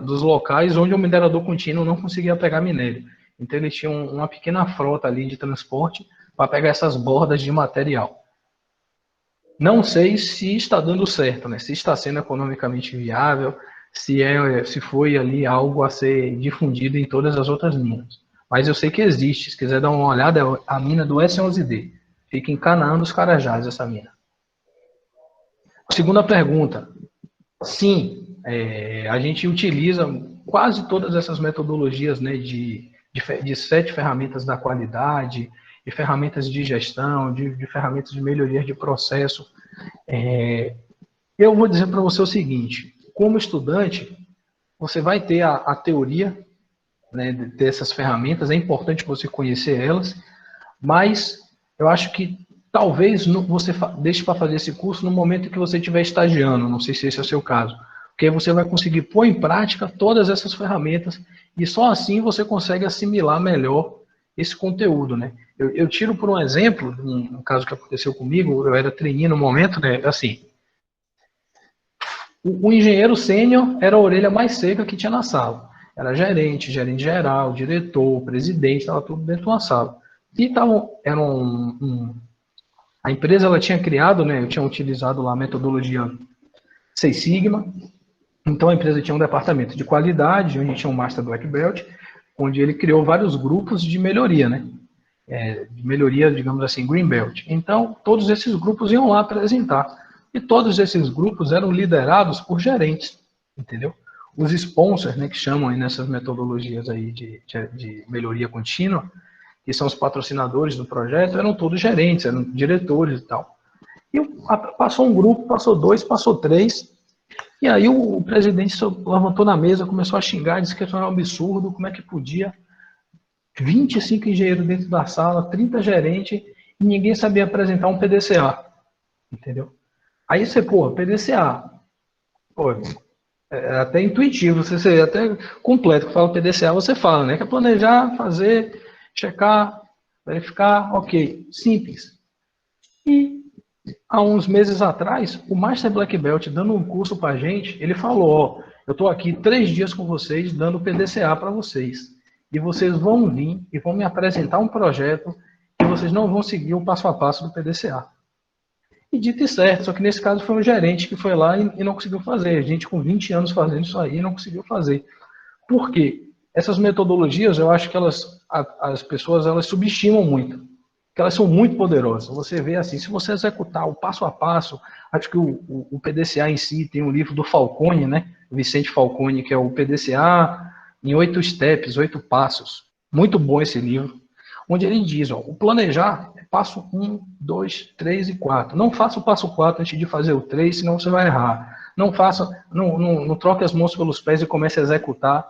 dos locais onde o minerador contínuo não conseguia pegar minério. Então eles tinham uma pequena frota ali de transporte para pegar essas bordas de material. Não sei se está dando certo, né? Se está sendo economicamente viável, se foi ali algo a ser difundido em todas as outras minas. Mas eu sei que existe. Se quiser dar uma olhada, é a mina do S11D. Fica em Canaã dos Carajás, essa mina. Segunda pergunta. Sim, a gente utiliza quase todas essas metodologias, né, de 7 ferramentas da qualidade, de ferramentas de gestão, de ferramentas de melhoria de processo. Eu vou dizer para você o seguinte, como estudante, você vai ter a teoria, né, dessas ferramentas, é importante você conhecer elas, mas eu acho que talvez você deixe para fazer esse curso no momento que você estiver estagiando, não sei se esse é o seu caso, porque você vai conseguir pôr em prática todas essas ferramentas e só assim você consegue assimilar melhor esse conteúdo, né? Eu tiro por um exemplo, um caso que aconteceu comigo, eu era trainee no momento, né, assim, o engenheiro sênior era a orelha mais seca que tinha na sala. Era gerente geral, diretor, presidente, estava tudo dentro de uma sala. E a empresa ela tinha criado, né, eu tinha utilizado lá a metodologia Six Sigma. Então a empresa tinha um departamento de qualidade, onde tinha um Master Black Belt, onde ele criou vários grupos de melhoria, né? De melhoria, digamos assim, Green Belt. Então todos esses grupos iam lá apresentar. E todos esses grupos eram liderados por gerentes, entendeu? Os sponsors, né, que chamam aí nessas metodologias aí de melhoria contínua, que são os patrocinadores do projeto, eram todos gerentes, eram diretores e tal. E passou um grupo, passou 2, passou 3, e aí o presidente levantou na mesa, começou a xingar, disse que isso era um absurdo, como é que podia 25 engenheiros dentro da sala, 30 gerentes, e ninguém sabia apresentar um PDCA, entendeu? Aí você, PDCA, é até intuitivo, você até completo, que fala PDCA, você fala, né? Que é planejar, fazer, checar, verificar, ok, simples. E há uns meses atrás, o Master Black Belt, dando um curso para a gente, ele falou, eu estou aqui 3 dias com vocês, dando PDCA para vocês, e vocês vão vir e vão me apresentar um projeto que vocês não vão seguir o passo a passo do PDCA. E dito e certo, só que nesse caso foi um gerente que foi lá e não conseguiu fazer. A gente com 20 anos fazendo isso aí não conseguiu fazer. Por quê? Essas metodologias, eu acho que as pessoas elas subestimam muito, porque elas são muito poderosas. Você vê assim, se você executar o passo a passo, acho que o PDCA em si tem um livro do Falcone, né? Vicente Falcone, que é o PDCA em 8 steps, 8 passos. Muito bom esse livro, onde ele diz, o planejar é passo 1, 2, 3 e 4. Não faça o passo 4 antes de fazer o 3, senão você vai errar. Não troque as mãos pelos pés e comece a executar,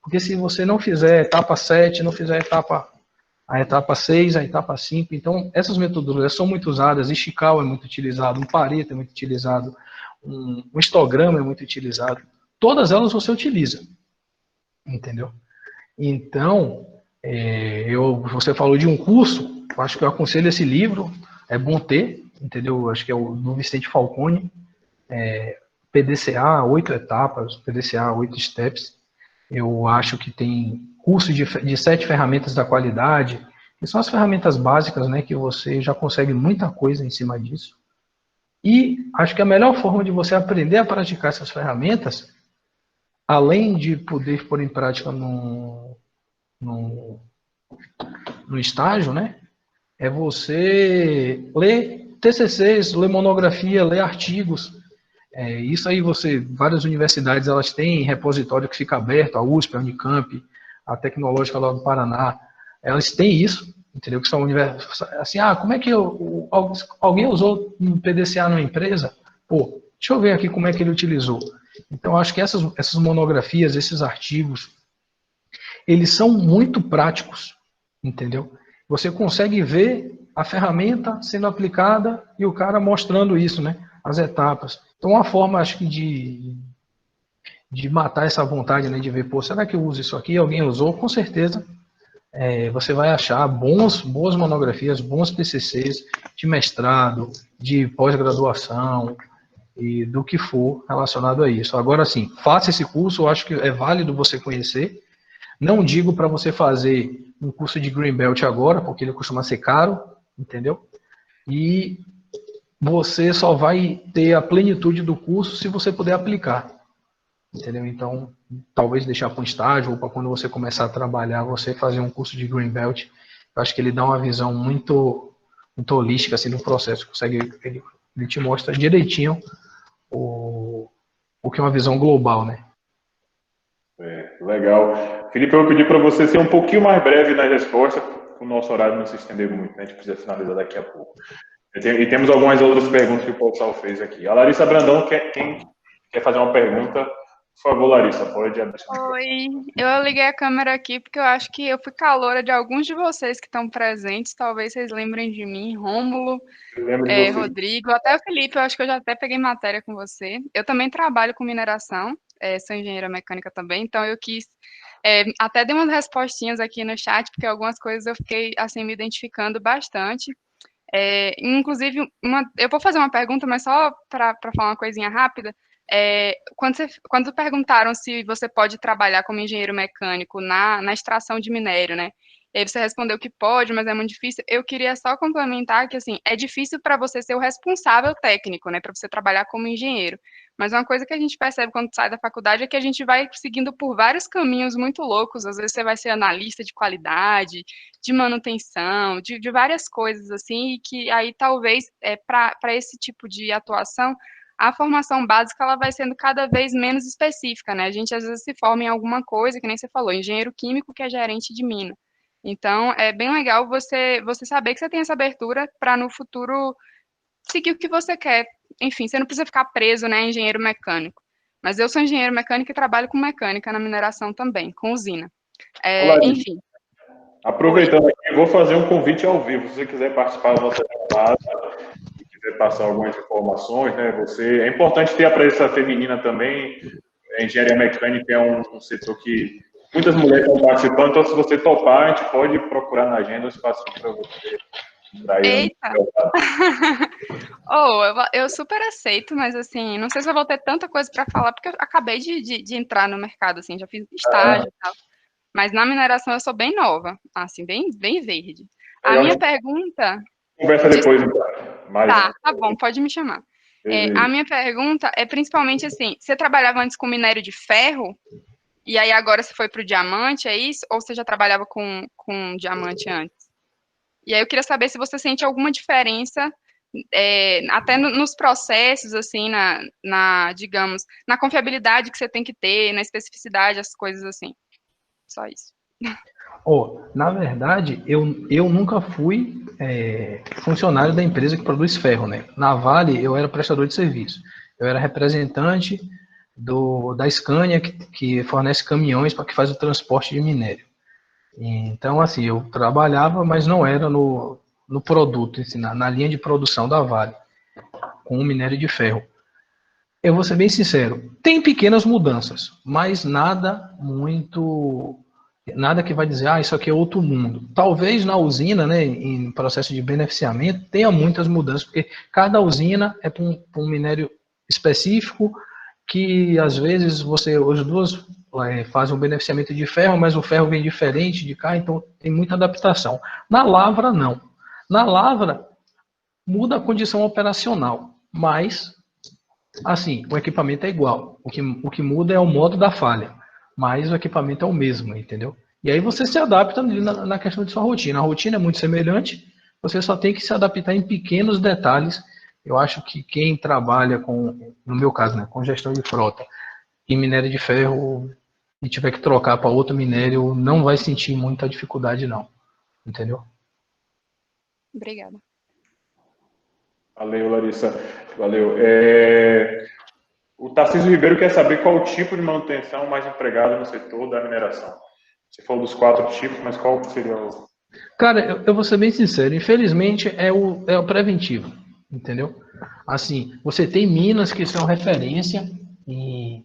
porque se você não fizer a etapa 7, não fizer a etapa 6, a etapa 5, então essas metodologias são muito usadas, Ishikawa é muito utilizado, um Pareto é muito utilizado, um histograma é muito utilizado, todas elas você utiliza, entendeu? Então, você falou de um curso, acho que eu aconselho esse livro, é bom ter, entendeu? Acho que é o do Vicente Falcone, PDCA, 8 etapas, PDCA, 8 steps. Eu acho que tem curso de 7 ferramentas da qualidade, que são as ferramentas básicas, né, que você já consegue muita coisa em cima disso. E acho que a melhor forma de você aprender a praticar essas ferramentas, além de poder pôr em prática no estágio, né, é você ler TCCs, ler monografia, ler artigos. Isso aí várias universidades elas têm repositório que fica aberto, a USP, a Unicamp, a Tecnológica lá do Paraná, elas têm isso, entendeu? Que são assim, como é que alguém usou um PDCA numa empresa? Pô, deixa eu ver aqui como é que ele utilizou. Então, acho que essas monografias, esses artigos, eles são muito práticos, entendeu? Você consegue ver a ferramenta sendo aplicada e o cara mostrando isso, né? As etapas. Então, uma forma, acho que, de matar essa vontade, né? De ver, pô, será que eu uso isso aqui? Alguém usou? Com certeza. Você vai achar boas monografias, bons TCCs de mestrado, de pós-graduação e do que for relacionado a isso. Agora, sim, faça esse curso, eu acho que é válido você conhecer. Não digo para você fazer um curso de Green Belt agora, porque ele costuma ser caro, entendeu? E você só vai ter a plenitude do curso se você puder aplicar, entendeu? Então, talvez deixar para um estágio ou para quando você começar a trabalhar, você fazer um curso de Green Belt. Eu acho que ele dá uma visão muito holística assim, do processo. Ele te mostra direitinho o que é uma visão global, né? Legal. Felipe, eu vou pedir para você ser um pouquinho mais breve na resposta, para o nosso horário não se estender muito, né? A gente precisa finalizar daqui a pouco. E temos algumas outras perguntas que o pessoal fez aqui. A Larissa Brandão, quem quer fazer uma pergunta, por favor, Larissa, pode abrir. Oi, eu liguei a câmera aqui porque eu acho que eu fui caloura de alguns de vocês que estão presentes, talvez vocês lembrem de mim, Rômulo, Rodrigo, até o Felipe, eu acho que eu já até peguei matéria com você. Eu também trabalho com mineração, sou engenheira mecânica também, então eu quis, até dei umas respostinhas aqui no chat, porque algumas coisas eu fiquei, assim, me identificando bastante. Inclusive, eu vou fazer uma pergunta, mas só para falar uma coisinha rápida. Quando perguntaram se você pode trabalhar como engenheiro mecânico na extração de minério, né? E aí você respondeu que pode, mas é muito difícil. Eu queria só complementar que, assim, é difícil para você ser o responsável técnico, né? Para você trabalhar como engenheiro. Mas uma coisa que a gente percebe quando sai da faculdade é que a gente vai seguindo por vários caminhos muito loucos. Às vezes você vai ser analista de qualidade, de manutenção, de várias coisas, assim, e que aí talvez, para esse tipo de atuação, a formação básica ela vai sendo cada vez menos específica, né? A gente às vezes se forma em alguma coisa, que nem você falou, engenheiro químico que é gerente de mina. Então, é bem legal você saber que você tem essa abertura para no futuro seguir o que você quer. Enfim, você não precisa ficar preso, né, engenheiro mecânico. Mas eu sou engenheiro mecânico e trabalho com mecânica na mineração também, com usina. Enfim. Aproveitando aqui, vou fazer um convite ao vivo. Se você quiser participar da nossa chamada, passar algumas informações, né? É importante ter a presença feminina também. A engenharia mecânica é um setor que muitas mulheres estão participando, então se você topar, a gente pode procurar na agenda um espaço para você. Eita! Eu super aceito, mas assim, não sei se eu vou ter tanta coisa para falar, porque eu acabei de entrar no mercado, assim, já fiz estágio e tal. Mas na mineração eu sou bem nova, assim, bem verde. A minha pergunta... Conversa depois, então. Tá bom, pode me chamar. A minha pergunta é principalmente assim, você trabalhava antes com minério de ferro, e aí agora você foi para o diamante, é isso? Ou você já trabalhava com diamante antes? E aí eu queria saber se você sente alguma diferença, até nos processos, assim, digamos, na confiabilidade que você tem que ter, na especificidade, as coisas assim. Só isso. Na verdade, eu nunca fui funcionário da empresa que produz ferro, né? Na Vale, eu era prestador de serviço. Eu era representante da Scania, que fornece caminhões para que faz o transporte de minério. Então, assim, eu trabalhava, mas não era no produto, assim, na linha de produção da Vale, com o minério de ferro. Eu vou ser bem sincero, tem pequenas mudanças, mas nada que vai dizer, isso aqui é outro mundo. Talvez na usina, né, em processo de beneficiamento, tenha muitas mudanças, porque cada usina é para um minério específico, que às vezes fazem um beneficiamento de ferro, mas o ferro vem diferente de cá, então tem muita adaptação. Na lavra, não. Na lavra, muda a condição operacional, mas, assim, o equipamento é igual. O que muda é o modo da falha, mas o equipamento é o mesmo, entendeu? E aí você se adapta na questão de sua rotina. A rotina é muito semelhante, você só tem que se adaptar em pequenos detalhes. Eu acho que quem trabalha no meu caso, né, com gestão de frota e minério de ferro e tiver que trocar para outro minério, não vai sentir muita dificuldade, não. Entendeu? Obrigada. Valeu, Larissa. Valeu. O Tarcísio Ribeiro quer saber qual o tipo de manutenção mais empregado no setor da mineração. Você falou dos 4 tipos, mas qual seria o... Cara, eu vou ser bem sincero. Infelizmente, é o preventivo. Entendeu? Assim, você tem minas que são referência em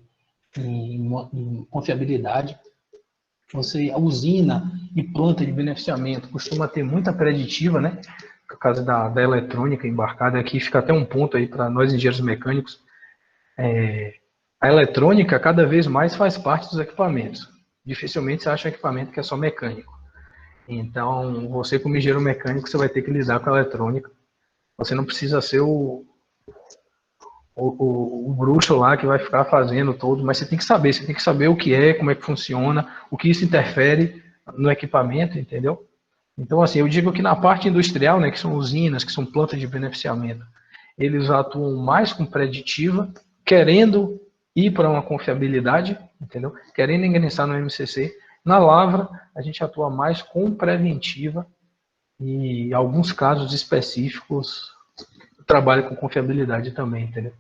confiabilidade. A usina e planta de beneficiamento costuma ter muita preditiva, né? Por causa da eletrônica embarcada aqui, fica até um ponto aí para nós engenheiros mecânicos. A eletrônica cada vez mais faz parte dos equipamentos. Dificilmente você acha um equipamento que é só mecânico. Então, você como engenheiro mecânico, você vai ter que lidar com a eletrônica. Você não precisa ser o bruxo lá que vai ficar fazendo todo, mas você tem que saber o que é, como é que funciona, o que isso interfere no equipamento, entendeu? Então, assim, eu digo que na parte industrial, né, que são usinas, que são plantas de beneficiamento, eles atuam mais com preditiva, querendo ir para uma confiabilidade, entendeu? Querendo ingressar no MCC. Na lavra, a gente atua mais com preventiva e, em alguns casos específicos, trabalha com confiabilidade também, entendeu?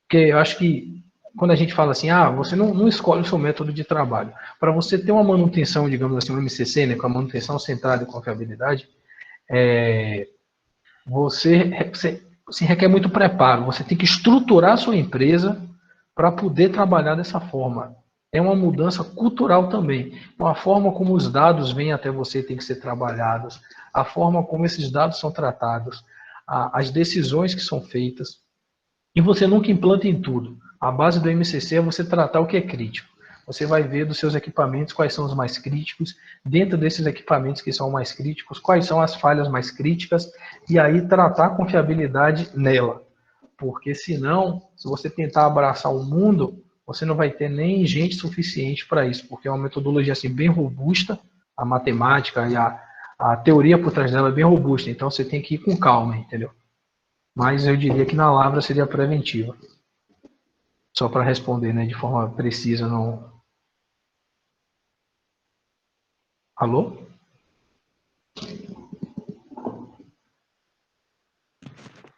Porque eu acho que quando a gente fala assim, você não escolhe o seu método de trabalho. Para você ter uma manutenção, digamos assim, um MCC, né, com a manutenção centrada e confiabilidade, você requer muito preparo. Você tem que estruturar a sua empresa para poder trabalhar dessa forma. É uma mudança cultural também. Então, a forma como os dados vêm até você tem que ser trabalhados, a forma como esses dados são tratados, as decisões que são feitas. E você nunca implanta em tudo. A base do MCC é você tratar o que é crítico. Você vai ver dos seus equipamentos quais são os mais críticos, dentro desses equipamentos que são mais críticos, quais são as falhas mais críticas, e aí tratar a confiabilidade nela. Porque senão, se você tentar abraçar o mundo, você não vai ter nem gente suficiente para isso, porque é uma metodologia assim, bem robusta, a matemática e a teoria por trás dela é bem robusta, então você tem que ir com calma, entendeu? Mas eu diria que na lavra seria preventiva. Só para responder, né, de forma precisa, não... Alô?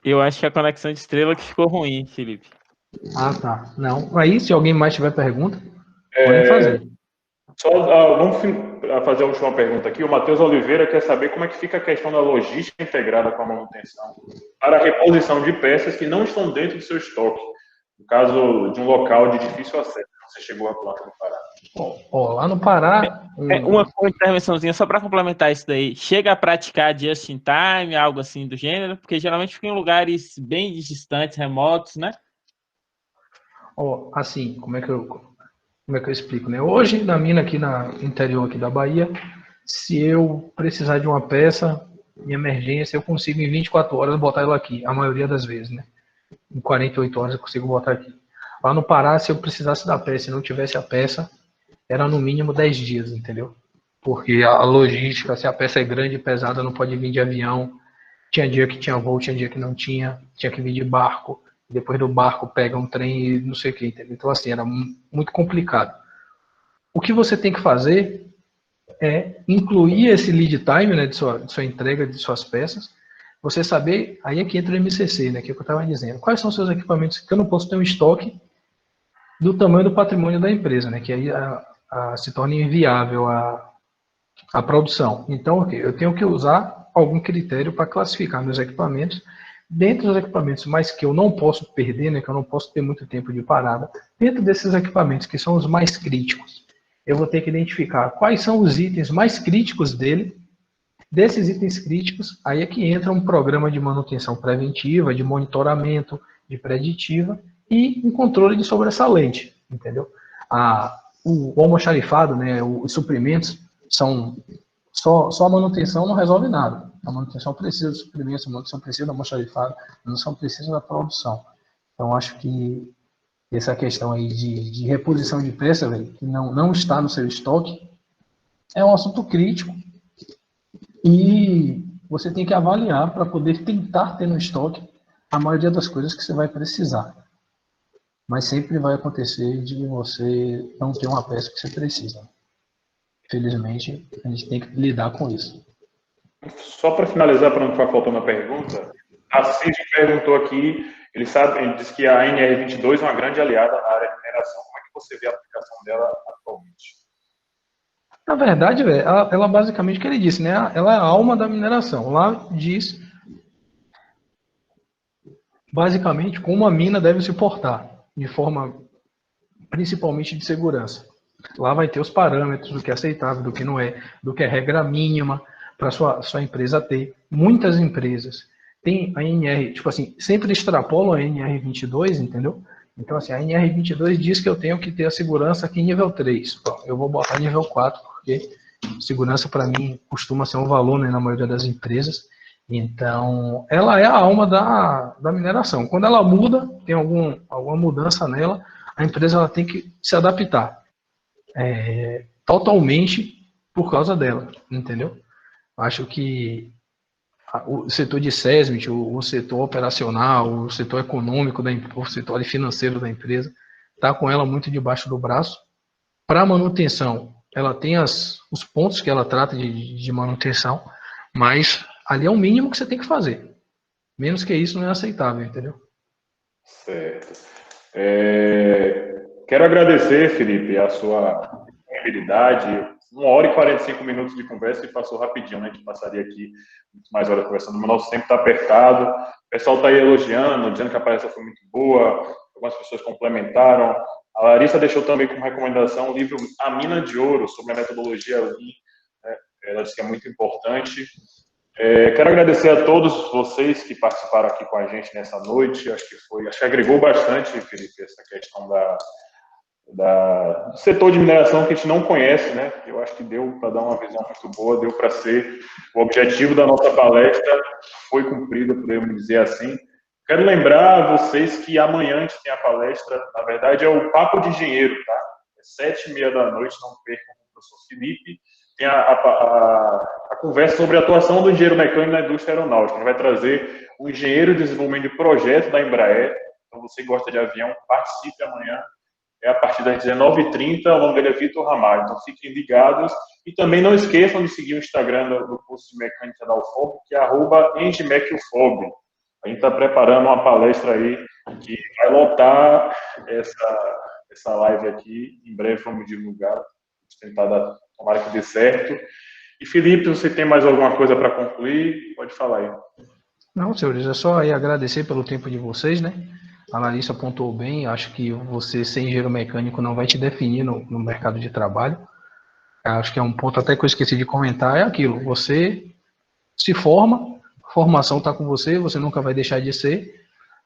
Eu acho que a conexão de estrela que ficou ruim, Felipe. Ah, tá. Não. Aí, se alguém mais tiver pergunta, pode fazer. Vamos fazer a última pergunta aqui. O Matheus Oliveira quer saber como é que fica a questão da logística integrada com a manutenção para a reposição de peças que não estão dentro do seu estoque, no caso de um local de difícil acesso. Você chegou à planta do Pará. Lá no Pará... Uma intervençãozinha só para complementar isso daí. Chega a praticar just in time, algo assim do gênero? Porque geralmente fica em lugares bem distantes, remotos, né? Assim, como é que eu explico, né? Hoje, na mina aqui no interior aqui da Bahia, se eu precisar de uma peça em emergência, eu consigo em 24 horas botar ela aqui, a maioria das vezes, né? Em 48 horas eu consigo botar aqui. Lá no Pará, se eu precisasse da peça e não tivesse a peça, era no mínimo 10 dias, entendeu? Porque a logística, se a peça é grande e pesada, não pode vir de avião. Tinha dia que tinha voo, tinha dia que não tinha que vir de barco. Depois do barco pega um trem e não sei o que, entendeu? Então, assim, era muito complicado. O que você tem que fazer é incluir esse lead time, né, de sua entrega de suas peças. Você saber, aí é que entra o MCC, né, que é o que eu estava dizendo. Quais são os seus equipamentos que eu não posso ter um estoque do tamanho do patrimônio da empresa, né, que aí se torna inviável a produção. Então, eu tenho que usar algum critério para classificar meus equipamentos. Dentro dos equipamentos, mas que eu não posso perder, né, que eu não posso ter muito tempo de parada, dentro desses equipamentos que são os mais críticos, eu vou ter que identificar quais são os itens mais críticos dele. Desses itens críticos, aí é que entra um programa de manutenção preventiva, de monitoramento, de preditiva e um controle de sobressalente, entendeu? o almoxarifado, né, os suprimentos, só a manutenção não resolve nada. A manutenção precisa dos suprimentos, a manutenção precisa do almoxarifado, a manutenção precisa da produção. Então, acho que essa questão aí de reposição de peça, velho, que não está no seu estoque, é um assunto crítico e você tem que avaliar para poder tentar ter no estoque a maioria das coisas que você vai precisar. Mas sempre vai acontecer de você não ter uma peça que você precisa. Infelizmente, a gente tem que lidar com isso. Só para finalizar, para não ficar faltando a pergunta, a Cid perguntou aqui, ele disse que a NR22 é uma grande aliada na área de mineração. Como é que você vê a aplicação dela atualmente? Na verdade, velho, ela basicamente, o que ele disse, né? Ela é a alma da mineração. Lá diz, basicamente, como a mina deve se portar, de forma principalmente de segurança. Lá vai ter os parâmetros do que é aceitável, do que não é, do que é regra mínima para sua empresa ter. Muitas empresas têm a NR, tipo assim, sempre extrapolam a NR22, entendeu? Então, assim, a NR22 diz que eu tenho que ter a segurança aqui em nível 3. Bom, eu vou botar nível 4, porque segurança, para mim, costuma ser um valor, né, na maioria das empresas. Então, ela é a alma da mineração. Quando ela muda, tem alguma mudança nela, a empresa ela tem que se adaptar totalmente por causa dela, entendeu? Acho que o setor de SESMIT, o setor operacional, o setor econômico, o setor financeiro da empresa, está com ela muito debaixo do braço. Para manutenção, ela tem os pontos que ela trata de manutenção, mas ali é o mínimo que você tem que fazer. Menos que isso não é aceitável, entendeu? Certo. Quero agradecer, Felipe, a sua disponibilidade. 1 hora e 45 minutos de conversa e passou rapidinho, né? A gente passaria aqui muito mais horas conversando, mas o nosso tempo está apertado. O pessoal está aí elogiando, dizendo que a palestra foi muito boa, algumas pessoas complementaram. A Larissa deixou também como recomendação o livro A Mina de Ouro, sobre a metodologia Lean. Ela disse que é muito importante. Quero agradecer a todos vocês que participaram aqui com a gente nessa noite. Acho que agregou bastante, Felipe, essa questão do setor de mineração que a gente não conhece, né? Eu acho que deu para dar uma visão muito boa, deu para ser o objetivo da nossa palestra foi cumprido, podemos dizer assim. Quero lembrar a vocês que amanhã a gente tem a palestra, na verdade é o Papo de Engenheiro, tá? É 7h30 da noite, não percam com o professor Felipe. Tem a conversa sobre a atuação do engenheiro mecânico na indústria aeronáutica. Ele vai trazer o engenheiro de desenvolvimento de projeto da Embraer. Então, você gosta de avião, participe amanhã. É a partir das 19h30, o nome dele é Vitor Ramalho. Então, fiquem ligados. E também não esqueçam de seguir o Instagram do curso de mecânica da UFOB, que é @engemecUFOB. A gente está preparando uma palestra aí que vai lotar essa live aqui. Em breve vamos divulgar. Vamos tentar dar, tomara que dê certo. E, Felipe, você tem mais alguma coisa para concluir? Pode falar aí. Não, senhores, é só aí agradecer pelo tempo de vocês, né? A Larissa apontou bem, acho que você ser engenheiro mecânico não vai te definir no mercado de trabalho. Acho que é um ponto até que eu esqueci de comentar, é aquilo, você se forma, a formação está com você, você nunca vai deixar de ser,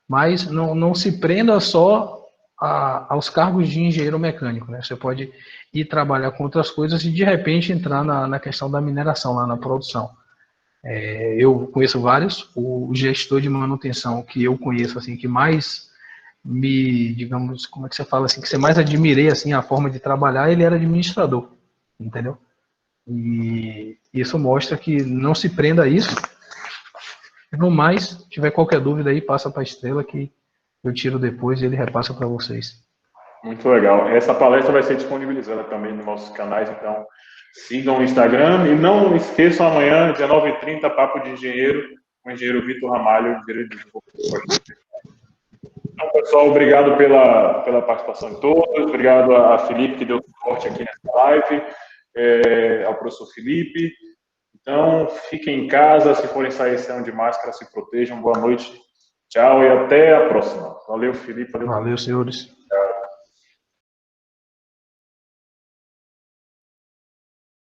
mas não se prenda só aos cargos de engenheiro mecânico, né? Você pode ir trabalhar com outras coisas e de repente entrar na questão da mineração, lá na produção. Eu conheço vários, o gestor de manutenção que eu conheço, assim, que mais digamos, como é que você fala assim, que você mais admirei, assim, a forma de trabalhar, ele era administrador, entendeu? E isso mostra que não se prenda a isso. No mais, se tiver qualquer dúvida aí, passa para a Estrela que eu tiro depois e ele repassa para vocês. Muito legal. Essa palestra vai ser disponibilizada também nos nossos canais, então sigam o Instagram e não esqueçam amanhã, 19h30, Papo de Engenheiro, com o engenheiro Vitor Ramalho, engenheiro de desenvolvimento. Então, pessoal, obrigado pela participação de todos, obrigado a Felipe, que deu suporte aqui nessa live, ao professor Felipe. Então, fiquem em casa, se forem sair, saiam de máscara, se protejam, boa noite, tchau e até a próxima. Valeu, Felipe. Valeu, senhores.